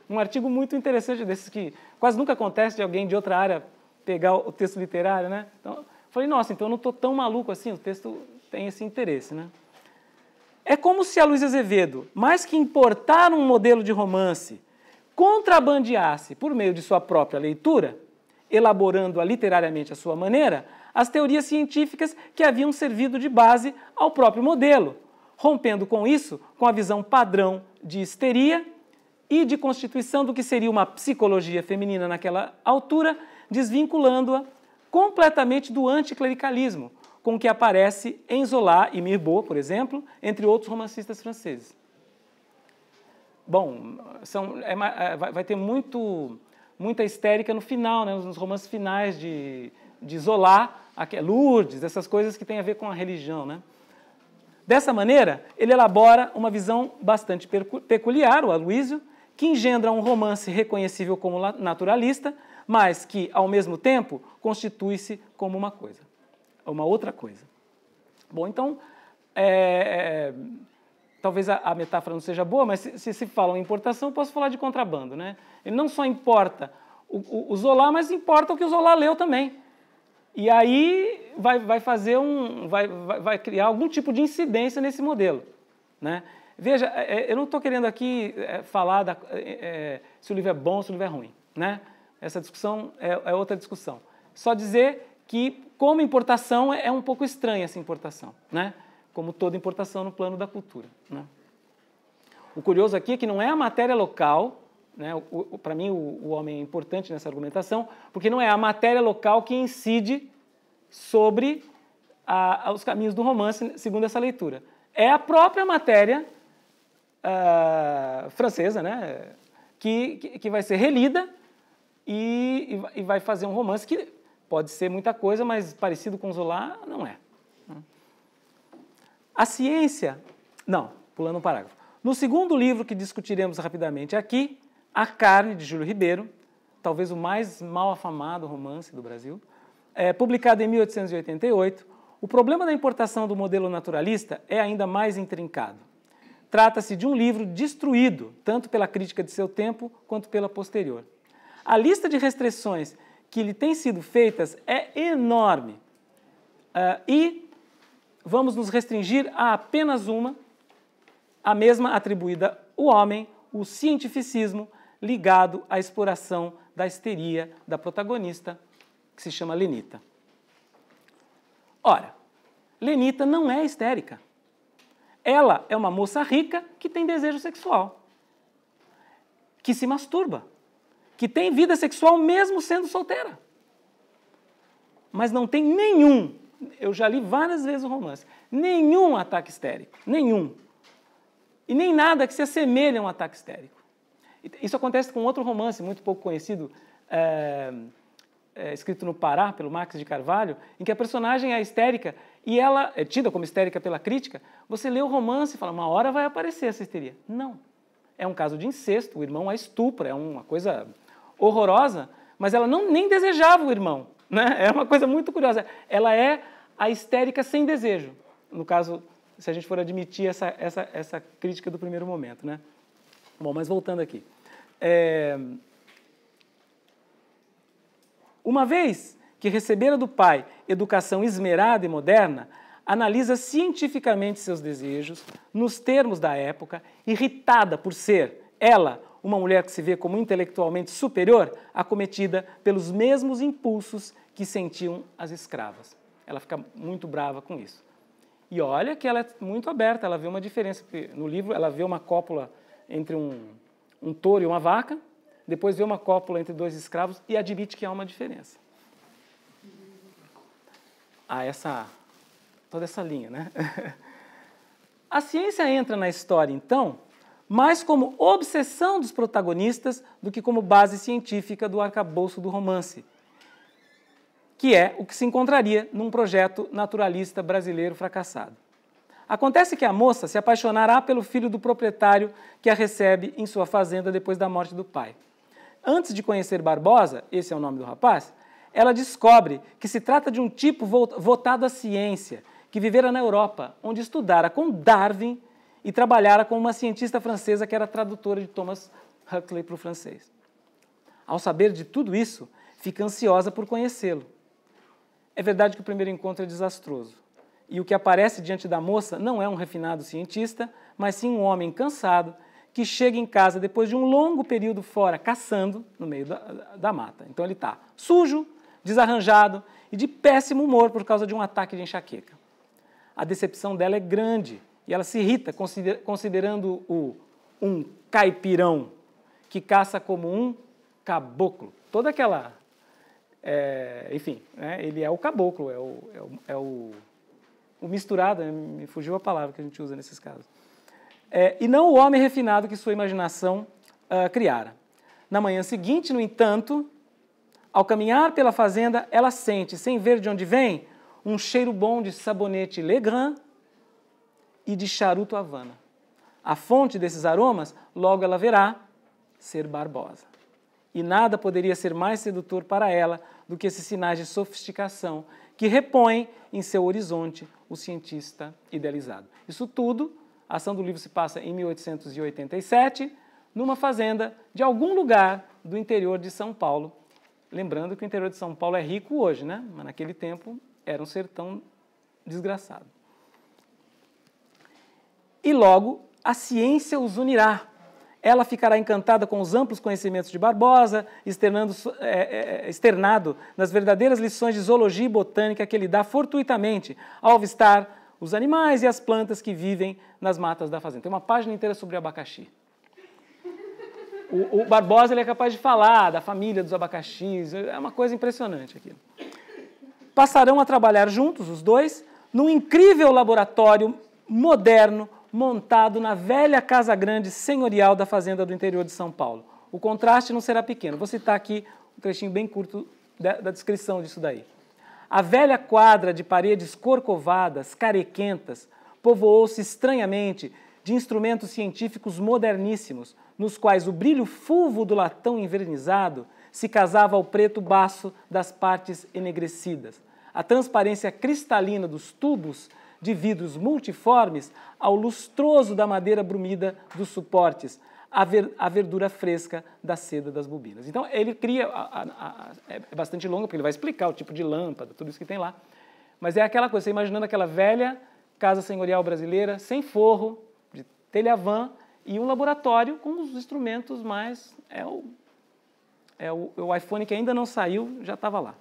um artigo muito interessante desses que quase nunca acontece de alguém de outra área pegar o texto literário, né? Então, falei, nossa, então eu não estou tão maluco assim, o texto tem esse interesse, né? É como se a Luísa Azevedo, mais que importar um modelo de romance, contrabandeasse, por meio de sua própria leitura, elaborando-a literariamente à sua maneira, as teorias científicas que haviam servido de base ao próprio modelo, rompendo com isso com a visão padrão de histeria e de constituição do que seria uma psicologia feminina naquela altura, desvinculando-a completamente do anticlericalismo, com que aparece em Zola e Mirbeau, por exemplo, entre outros romancistas franceses. Bom, vai ter muita histérica no final, né, nos romances finais de Zola, Lourdes, essas coisas que têm a ver com a religião, né? Dessa maneira, ele elabora uma visão bastante peculiar, o Aloysio, que engendra um romance reconhecível como naturalista, mas que, ao mesmo tempo, constitui-se como uma outra coisa. Bom, então, talvez a metáfora não seja boa, mas se fala em importação, eu posso falar de contrabando, né? Ele não só importa o Zola, mas importa o que o Zola leu também. E aí vai criar algum tipo de incidência nesse modelo, né? Veja, eu não estou querendo aqui falar se o livro é bom ou se o livro é ruim, né? Essa discussão é outra discussão. Só dizer que, como importação, é um pouco estranha essa importação, né? Como toda importação no plano da cultura, né? O curioso aqui é que não é a matéria local, né? Para mim, o homem é importante nessa argumentação, porque não é a matéria local que incide sobre os caminhos do romance, segundo essa leitura. É a própria matéria francesa, né? que vai ser relida e vai fazer um romance que pode ser muita coisa, mas parecido com Zola, não é. A ciência... Não, pulando um parágrafo. No segundo livro que discutiremos rapidamente aqui, A Carne, de Júlio Ribeiro, talvez o mais mal afamado romance do Brasil, publicado em 1888, o problema da importação do modelo naturalista é ainda mais intrincado. Trata-se de um livro destruído, tanto pela crítica de seu tempo quanto pela posterior. A lista de restrições que lhe tem sido feitas é enorme. E vamos nos restringir a apenas uma, a mesma atribuída ao homem, o cientificismo ligado à exploração da histeria da protagonista, que se chama Lenita. Ora, Lenita não é histérica. Ela é uma moça rica que tem desejo sexual, que se masturba, que tem vida sexual mesmo sendo solteira. Mas não tem nenhum, eu já li várias vezes o romance, nenhum ataque histérico, nenhum. E nem nada que se assemelhe a um ataque histérico. Isso acontece com outro romance muito pouco conhecido, escrito no Pará, pelo Marques de Carvalho, em que a personagem é histérica e ela é tida como histérica pela crítica. Você lê o romance e fala, uma hora vai aparecer essa histeria. Não. É um caso de incesto, o irmão a estupra, é uma coisa horrorosa, mas ela nem desejava o irmão, né? É uma coisa muito curiosa. Ela é a histérica sem desejo, no caso, se a gente for admitir essa crítica do primeiro momento, né? Bom, mas voltando aqui. Uma vez que recebera do pai educação esmerada e moderna, analisa cientificamente seus desejos, nos termos da época, irritada por ser, ela, uma mulher que se vê como intelectualmente superior, acometida pelos mesmos impulsos que sentiam as escravas. Ela fica muito brava com isso. E olha que ela é muito aberta, ela vê uma diferença. No livro, ela vê uma cópula entre um touro e uma vaca, depois vê uma cópula entre dois escravos e admite que há uma diferença. Há toda essa linha, né? A ciência entra na história, então, mais como obsessão dos protagonistas do que como base científica do arcabouço do romance, que é o que se encontraria num projeto naturalista brasileiro fracassado. Acontece que a moça se apaixonará pelo filho do proprietário que a recebe em sua fazenda depois da morte do pai. Antes de conhecer Barbosa, esse é o nome do rapaz, ela descobre que se trata de um tipo votado à ciência, que vivera na Europa, onde estudara com Darwin e trabalhara com uma cientista francesa que era tradutora de Thomas Huxley para o francês. Ao saber de tudo isso, fica ansiosa por conhecê-lo. É verdade que o primeiro encontro é desastroso, e o que aparece diante da moça não é um refinado cientista, mas sim um homem cansado que chega em casa depois de um longo período fora, caçando no meio da mata. Então ele está sujo, desarranjado e de péssimo humor por causa de um ataque de enxaqueca. A decepção dela é grande e ela se irrita considerando um caipirão que caça como um caboclo. Toda aquela... enfim, né, ele é o caboclo, é o misturado, né, me fugiu a palavra que a gente usa nesses casos. E não o homem refinado que sua imaginação criara. Na manhã seguinte, no entanto, ao caminhar pela fazenda, ela sente, sem ver de onde vem, um cheiro bom de sabonete Legrand e de charuto Havana. A fonte desses aromas, logo ela verá, ser Barbosa. E nada poderia ser mais sedutor para ela do que esses sinais de sofisticação que repõem em seu horizonte o cientista idealizado. Isso tudo, a ação do livro se passa em 1887, numa fazenda de algum lugar do interior de São Paulo. Lembrando que o interior de São Paulo é rico hoje, né? Mas naquele tempo era um sertão desgraçado. E logo a ciência os unirá. Ela ficará encantada com os amplos conhecimentos de Barbosa, externado nas verdadeiras lições de zoologia e botânica que ele dá fortuitamente ao avistar os animais e as plantas que vivem nas matas da fazenda. Tem uma página inteira sobre abacaxi. O Barbosa ele é capaz de falar da família dos abacaxis, é uma coisa impressionante aquilo. Passarão a trabalhar juntos, os dois, num incrível laboratório moderno, montado na velha casa grande senhorial da fazenda do interior de São Paulo. O contraste não será pequeno. Vou citar aqui um trechinho bem curto da descrição disso daí. A velha quadra de paredes corcovadas, carequentas, povoou-se estranhamente de instrumentos científicos moderníssimos, nos quais o brilho fulvo do latão envernizado se casava ao preto baço das partes enegrecidas, a transparência cristalina dos tubos de vidros multiformes ao lustroso da madeira brumida dos suportes, a verdura fresca da seda das bobinas. Então, ele cria... é bastante longo, porque ele vai explicar o tipo de lâmpada, tudo isso que tem lá. Mas é aquela coisa, você imaginando aquela velha casa senhorial brasileira, sem forro, de telha-vã, e um laboratório com os instrumentos mais... o iPhone que ainda não saiu, já estava lá.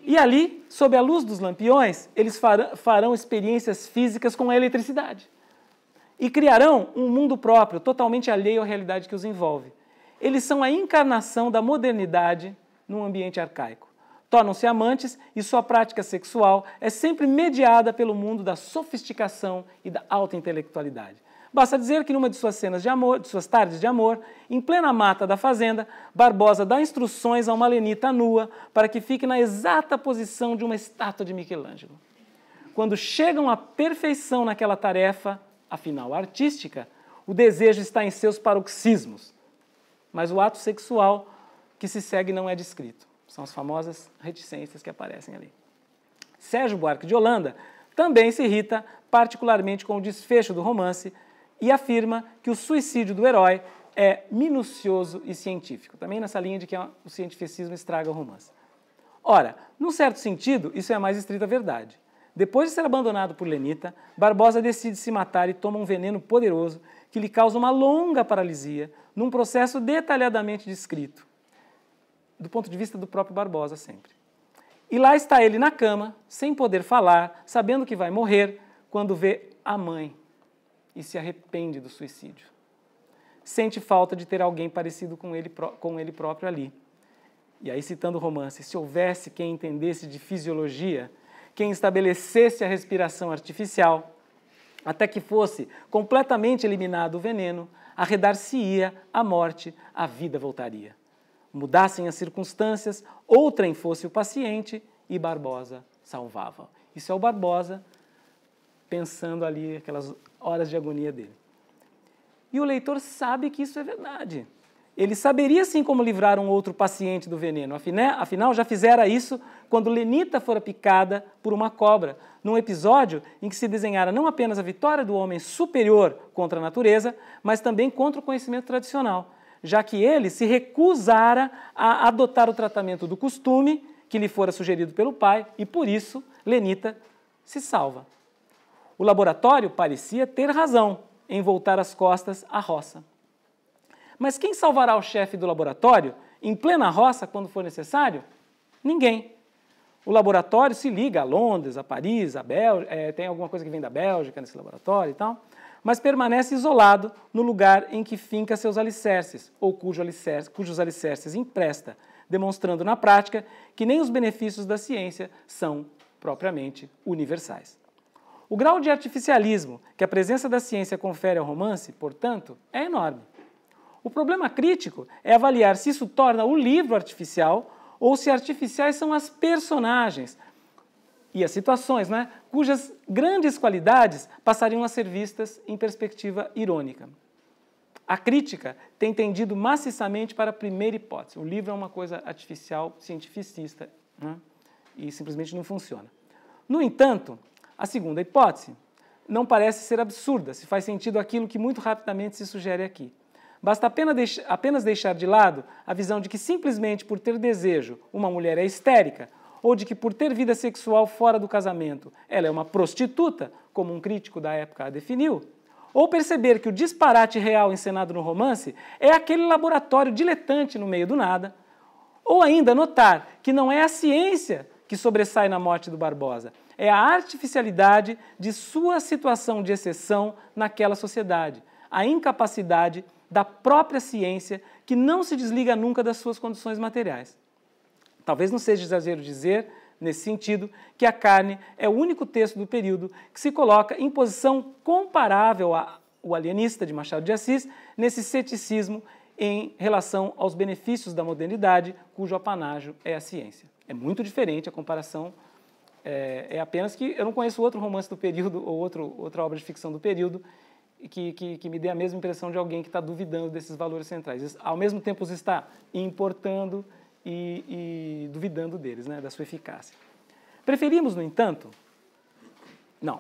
E ali, sob a luz dos lampiões, eles farão experiências físicas com a eletricidade. E criarão um mundo próprio, totalmente alheio à realidade que os envolve. Eles são a encarnação da modernidade num ambiente arcaico. Tornam-se amantes e sua prática sexual é sempre mediada pelo mundo da sofisticação e da alta intelectualidade. Basta dizer que numa de suas cenas de amor, de suas tardes de amor, em plena mata da fazenda, Barbosa dá instruções a uma lenita nua para que fique na exata posição de uma estátua de Michelangelo. Quando chegam à perfeição naquela tarefa, afinal artística, o desejo está em seus paroxismos, mas o ato sexual que se segue não é descrito. São as famosas reticências que aparecem ali. Sérgio Buarque de Holanda também se irrita particularmente com o desfecho do romance e afirma que o suicídio do herói é minucioso e científico. Também nessa linha de que o cientificismo estraga o romance. Ora, num certo sentido, isso é a mais estrita verdade. Depois de ser abandonado por Lenita, Barbosa decide se matar e toma um veneno poderoso que lhe causa uma longa paralisia, num processo detalhadamente descrito, do ponto de vista do próprio Barbosa sempre. E lá está ele na cama, sem poder falar, sabendo que vai morrer, quando vê a mãe e se arrepende do suicídio. Sente falta de ter alguém parecido com ele próprio ali. E aí, citando o romance, se houvesse quem entendesse de fisiologia, quem estabelecesse a respiração artificial, até que fosse completamente eliminado o veneno, arredar-se-ia a morte, a vida voltaria. Mudassem as circunstâncias, outrem fosse o paciente e Barbosa salvava. Isso é o Barbosa pensando ali aquelas horas de agonia dele. E o leitor sabe que isso é verdade. Ele saberia sim como livrar um outro paciente do veneno. Afinal, já fizera isso quando Lenita fora picada por uma cobra, num episódio em que se desenhara não apenas a vitória do homem superior contra a natureza, mas também contra o conhecimento tradicional, já que ele se recusara a adotar o tratamento do costume que lhe fora sugerido pelo pai e, por isso, Lenita se salva. O laboratório parecia ter razão em voltar as costas à roça. Mas quem salvará o chefe do laboratório, em plena roça, quando for necessário? Ninguém. O laboratório se liga a Londres, a Paris, a Bélgica, tem alguma coisa que vem da Bélgica nesse laboratório e tal, mas permanece isolado no lugar em que finca seus alicerces, ou cujos alicerces empresta, demonstrando na prática que nem os benefícios da ciência são propriamente universais. O grau de artificialismo que a presença da ciência confere ao romance, portanto, é enorme. O problema crítico é avaliar se isso torna o livro artificial ou se artificiais são as personagens e as situações, né, cujas grandes qualidades passariam a ser vistas em perspectiva irônica. A crítica tem tendido maciçamente para a primeira hipótese. O livro é uma coisa artificial, cientificista, né, e simplesmente não funciona. No entanto, a segunda hipótese não parece ser absurda, se faz sentido aquilo que muito rapidamente se sugere aqui. Basta apenas deixar de lado a visão de que simplesmente por ter desejo uma mulher é histérica, ou de que por ter vida sexual fora do casamento ela é uma prostituta, como um crítico da época a definiu, ou perceber que o disparate real encenado no romance é aquele laboratório diletante no meio do nada, ou ainda notar que não é a ciência que sobressai na morte do Barbosa, é a artificialidade de sua situação de exceção naquela sociedade, a incapacidade da própria ciência que não se desliga nunca das suas condições materiais. Talvez não seja exagero dizer, nesse sentido, que A Carne é o único texto do período que se coloca em posição comparável ao Alienista de Machado de Assis, nesse ceticismo em relação aos benefícios da modernidade, cujo apanágio é a ciência. É muito diferente a comparação, é apenas que eu não conheço outro romance do período ou outra obra de ficção do período que me dê a mesma impressão de alguém que está duvidando desses valores centrais. Ao mesmo tempo os está importando e duvidando deles, né, da sua eficácia. Preferimos, no entanto, não.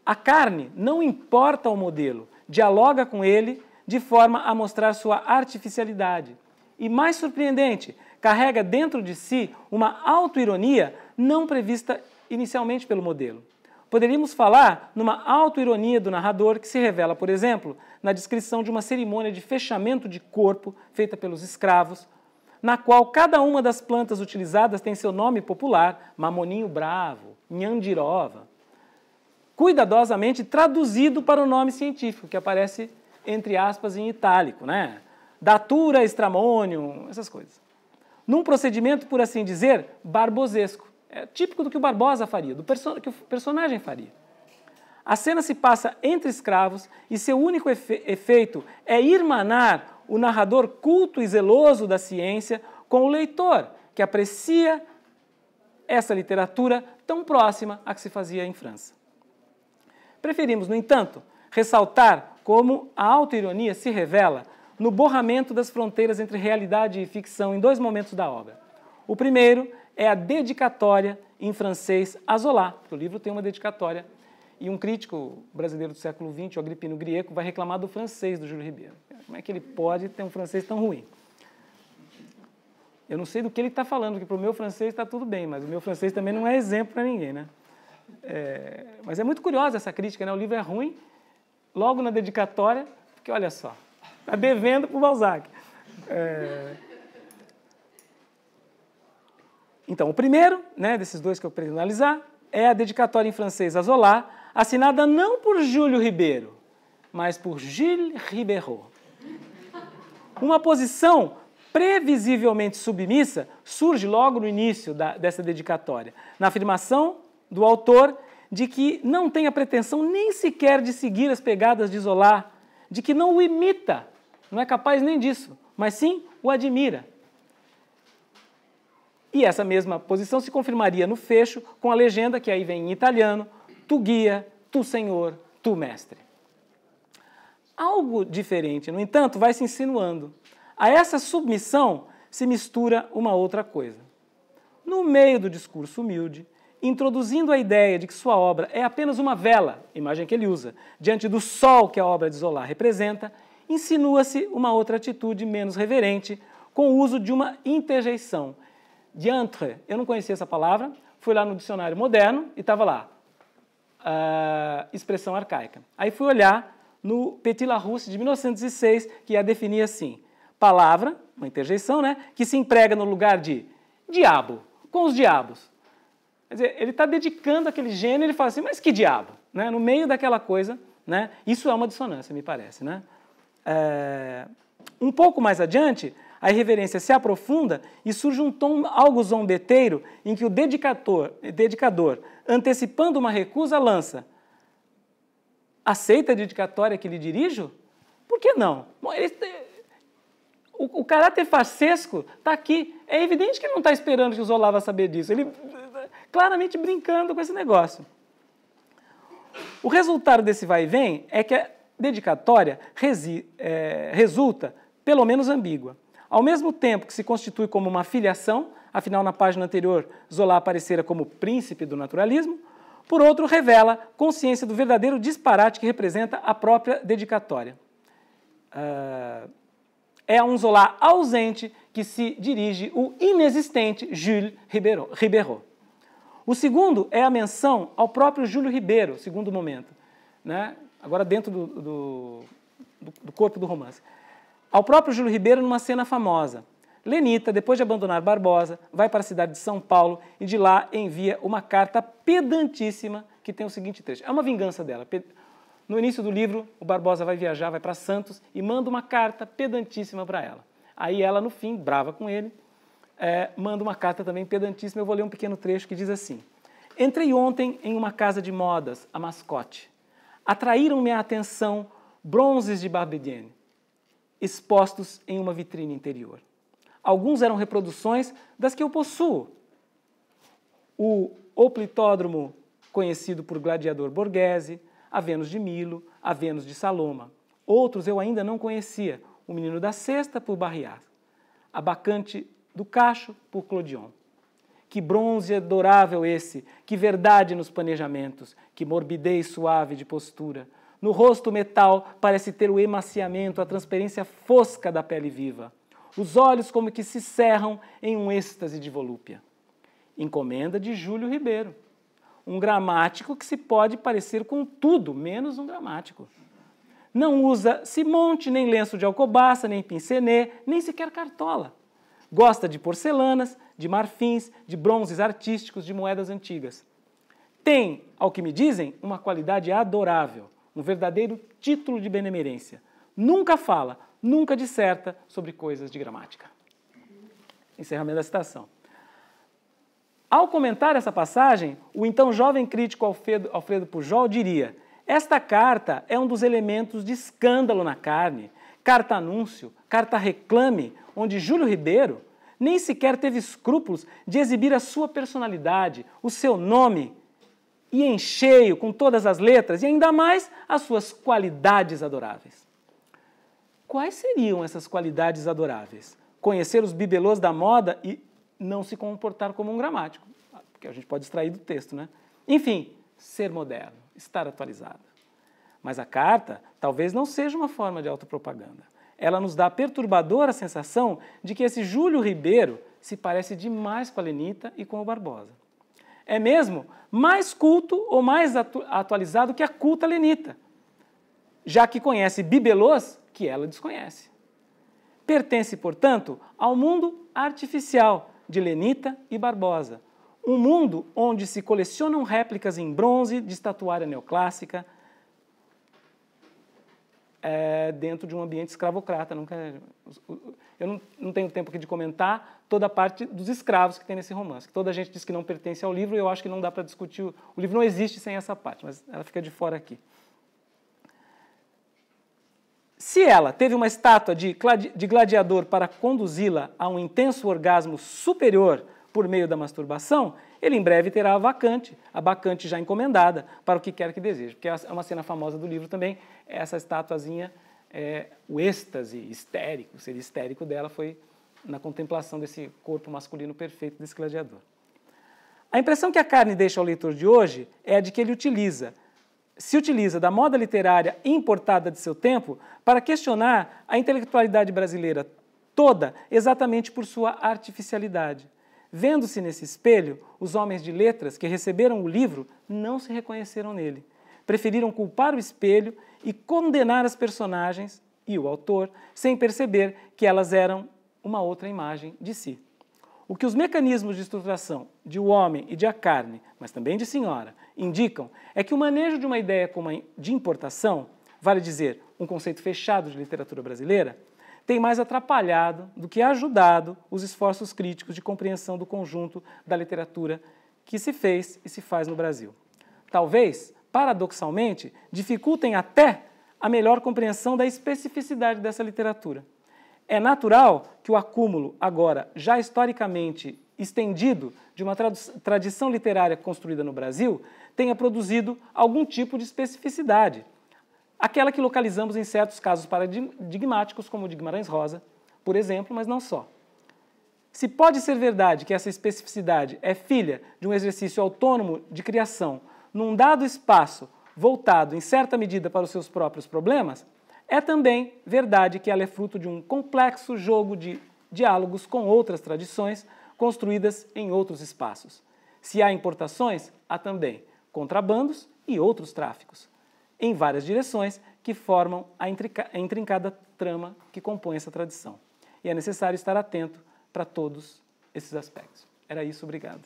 A Carne não importa ao modelo, dialoga com ele de forma a mostrar sua artificialidade. E, mais surpreendente, carrega dentro de si uma autoironia não prevista inicialmente pelo modelo. Poderíamos falar numa autoironia do narrador que se revela, por exemplo, na descrição de uma cerimônia de fechamento de corpo feita pelos escravos, na qual cada uma das plantas utilizadas tem seu nome popular, mamoninho bravo, nhandirova, cuidadosamente traduzido para o nome científico, que aparece entre aspas em itálico, né? Datura stramonium, essas coisas. Num procedimento, por assim dizer, barbosesco. É típico do que o Barbosa faria, que o personagem faria. A cena se passa entre escravos e seu único efeito é irmanar o narrador culto e zeloso da ciência com o leitor, que aprecia essa literatura tão próxima à que se fazia em França. Preferimos, no entanto, ressaltar como a autoironia se revela no borramento das fronteiras entre realidade e ficção em dois momentos da obra. O primeiro é a dedicatória em francês a Zola, porque o livro tem uma dedicatória, e um crítico brasileiro do século XX, o Agripino Grieco, vai reclamar do francês do Júlio Ribeiro. Como é que ele pode ter um francês tão ruim? Eu não sei do que ele está falando, porque para o meu francês está tudo bem, mas o meu francês também não é exemplo para ninguém, né? Mas é muito curiosa essa crítica, né? O livro é ruim, logo na dedicatória, porque olha só, está devendo para o Balzac. Então, o primeiro, né, desses dois que eu pretendo analisar, é a dedicatória em francês a Zola, assinada não por Júlio Ribeiro, mas por Gilles Ribéraud. Uma posição previsivelmente submissa surge logo no início dessa dedicatória, na afirmação do autor de que não tem a pretensão nem sequer de seguir as pegadas de Zola, de que não o imita, não é capaz nem disso, mas sim o admira. E essa mesma posição se confirmaria no fecho com a legenda que aí vem em italiano: tu guia, tu senhor, tu mestre. Algo diferente, no entanto, vai se insinuando. A essa submissão se mistura uma outra coisa. No meio do discurso humilde, introduzindo a ideia de que sua obra é apenas uma vela, imagem que ele usa, diante do sol que a obra de Zola representa, insinua-se uma outra atitude menos reverente, com o uso de uma interjeição. Diantre, eu não conhecia essa palavra, fui lá no dicionário moderno e estava lá, expressão arcaica. Aí fui olhar no Petit Larousse de 1906, que a definia assim: palavra, uma interjeição, né, que se emprega no lugar de diabo, com os diabos. Quer dizer, ele está dedicando aquele gênero e ele fala assim, mas que diabo? Né? No meio daquela coisa, né? Isso é uma dissonância, me parece. Né? Um pouco mais adiante, a irreverência se aprofunda e surge um tom algo zombeteiro em que o dedicador, antecipando uma recusa, lança: aceita a dedicatória que lhe dirijo? Por que não? Bom, o caráter farsesco está aqui. É evidente que ele não está esperando que o Zola vá saber disso. Ele claramente brincando com esse negócio. O resultado desse vai e vem é que a dedicatória resulta, pelo menos, ambígua. Ao mesmo tempo que se constitui como uma filiação, afinal, na página anterior, Zola aparecera como príncipe do naturalismo, por outro, revela consciência do verdadeiro disparate que representa a própria dedicatória. É um Zola ausente que se dirige o inexistente Jules Ribéraud. O segundo é a menção ao próprio Júlio Ribeiro, segundo momento, né? Agora dentro do corpo do romance. Ao próprio Júlio Ribeiro numa cena famosa. Lenita, depois de abandonar Barbosa, vai para a cidade de São Paulo e de lá envia uma carta pedantíssima que tem o seguinte trecho. É uma vingança dela. No início do livro, o Barbosa vai viajar, vai para Santos e manda uma carta pedantíssima para ela. Aí ela, no fim, brava com ele, manda uma carta também pedantíssima. Eu vou ler um pequeno trecho que diz assim: entrei ontem em uma casa de modas, a Mascote. Atraíram-me a atenção bronzes de Barbedienne, expostos em uma vitrine interior. Alguns eram reproduções das que eu possuo. O Oplitódromo, conhecido por Gladiador Borghese, a Vênus de Milo, a Vênus de Saloma. Outros eu ainda não conhecia, o Menino da Cesta, por Barriat, a Bacante do Cacho, por Clodion. Que bronze adorável esse, que verdade nos planejamentos, que morbidez suave de postura. No rosto metal parece ter o emaciamento, a transparência fosca da pele viva. Os olhos como que se cerram em um êxtase de volúpia. Encomenda de Júlio Ribeiro. Um gramático que se pode parecer com tudo, menos um gramático. Não usa cimonte, nem lenço de alcobaça, nem pincenê, nem sequer cartola. Gosta de porcelanas, de marfins, de bronzes artísticos, de moedas antigas. Tem, ao que me dizem, uma qualidade adorável, um verdadeiro título de benemerência. Nunca fala, nunca disserta sobre coisas de gramática. Encerramento da citação. Ao comentar essa passagem, o então jovem crítico Alfredo Pujol diria: Esta carta é um dos elementos de escândalo na carne, carta-anúncio, carta-reclame, onde Júlio Ribeiro nem sequer teve escrúpulos de exibir a sua personalidade, o seu nome, e em cheio, com todas as letras, e ainda mais as suas qualidades adoráveis. Quais seriam essas qualidades adoráveis? Conhecer os bibelôs da moda e não se comportar como um gramático, porque a gente pode extrair do texto, né? Enfim, ser moderno, estar atualizado. Mas a carta talvez não seja uma forma de autopropaganda. Ela nos dá a perturbadora sensação de que esse Júlio Ribeiro se parece demais com a Lenita e com o Barbosa. É mesmo mais culto ou mais atualizado que a culta Lenita, já que conhece bibelôs que ela desconhece. Pertence, portanto, ao mundo artificial de Lenita e Barbosa, um mundo onde se colecionam réplicas em bronze de estatuária neoclássica, dentro de um ambiente escravocrata. Eu não tenho tempo aqui de comentar toda a parte dos escravos que tem nesse romance. Toda a gente diz que não pertence ao livro e eu acho que não dá para discutir. O livro não existe sem essa parte, mas ela fica de fora aqui. Se ela teve uma estátua de gladiador para conduzi-la a um intenso orgasmo superior por meio da masturbação, ele em breve terá a bacante já encomendada para o que quer que deseje. Porque é uma cena famosa do livro também, essa estatuazinha, o êxtase histérico, o ser histérico dela foi na contemplação desse corpo masculino perfeito desse gladiador. A impressão que a carne deixa ao leitor de hoje é a de que ele se utiliza da moda literária importada de seu tempo para questionar a intelectualidade brasileira toda exatamente por sua artificialidade. Vendo-se nesse espelho, os homens de letras que receberam o livro não se reconheceram nele. Preferiram culpar o espelho e condenar as personagens e o autor, sem perceber que elas eram uma outra imagem de si. O que os mecanismos de estruturação de o homem e de a carne, mas também de senhora, indicam é que o manejo de uma ideia como a de importação, vale dizer, um conceito fechado de literatura brasileira, tem mais atrapalhado do que ajudado os esforços críticos de compreensão do conjunto da literatura que se fez e se faz no Brasil. Talvez, paradoxalmente, dificultem até a melhor compreensão da especificidade dessa literatura. É natural que o acúmulo, agora já historicamente estendido, de uma tradição literária construída no Brasil, tenha produzido algum tipo de especificidade, aquela que localizamos em certos casos paradigmáticos, como o de Guimarães Rosa, por exemplo, mas não só. Se pode ser verdade que essa especificidade é filha de um exercício autônomo de criação num dado espaço voltado, em certa medida, para os seus próprios problemas, é também verdade que ela é fruto de um complexo jogo de diálogos com outras tradições construídas em outros espaços. Se há importações, há também contrabandos e outros tráficos, em várias direções que formam a intrincada trama que compõe essa tradição. E é necessário estar atento para todos esses aspectos. Era isso, obrigado.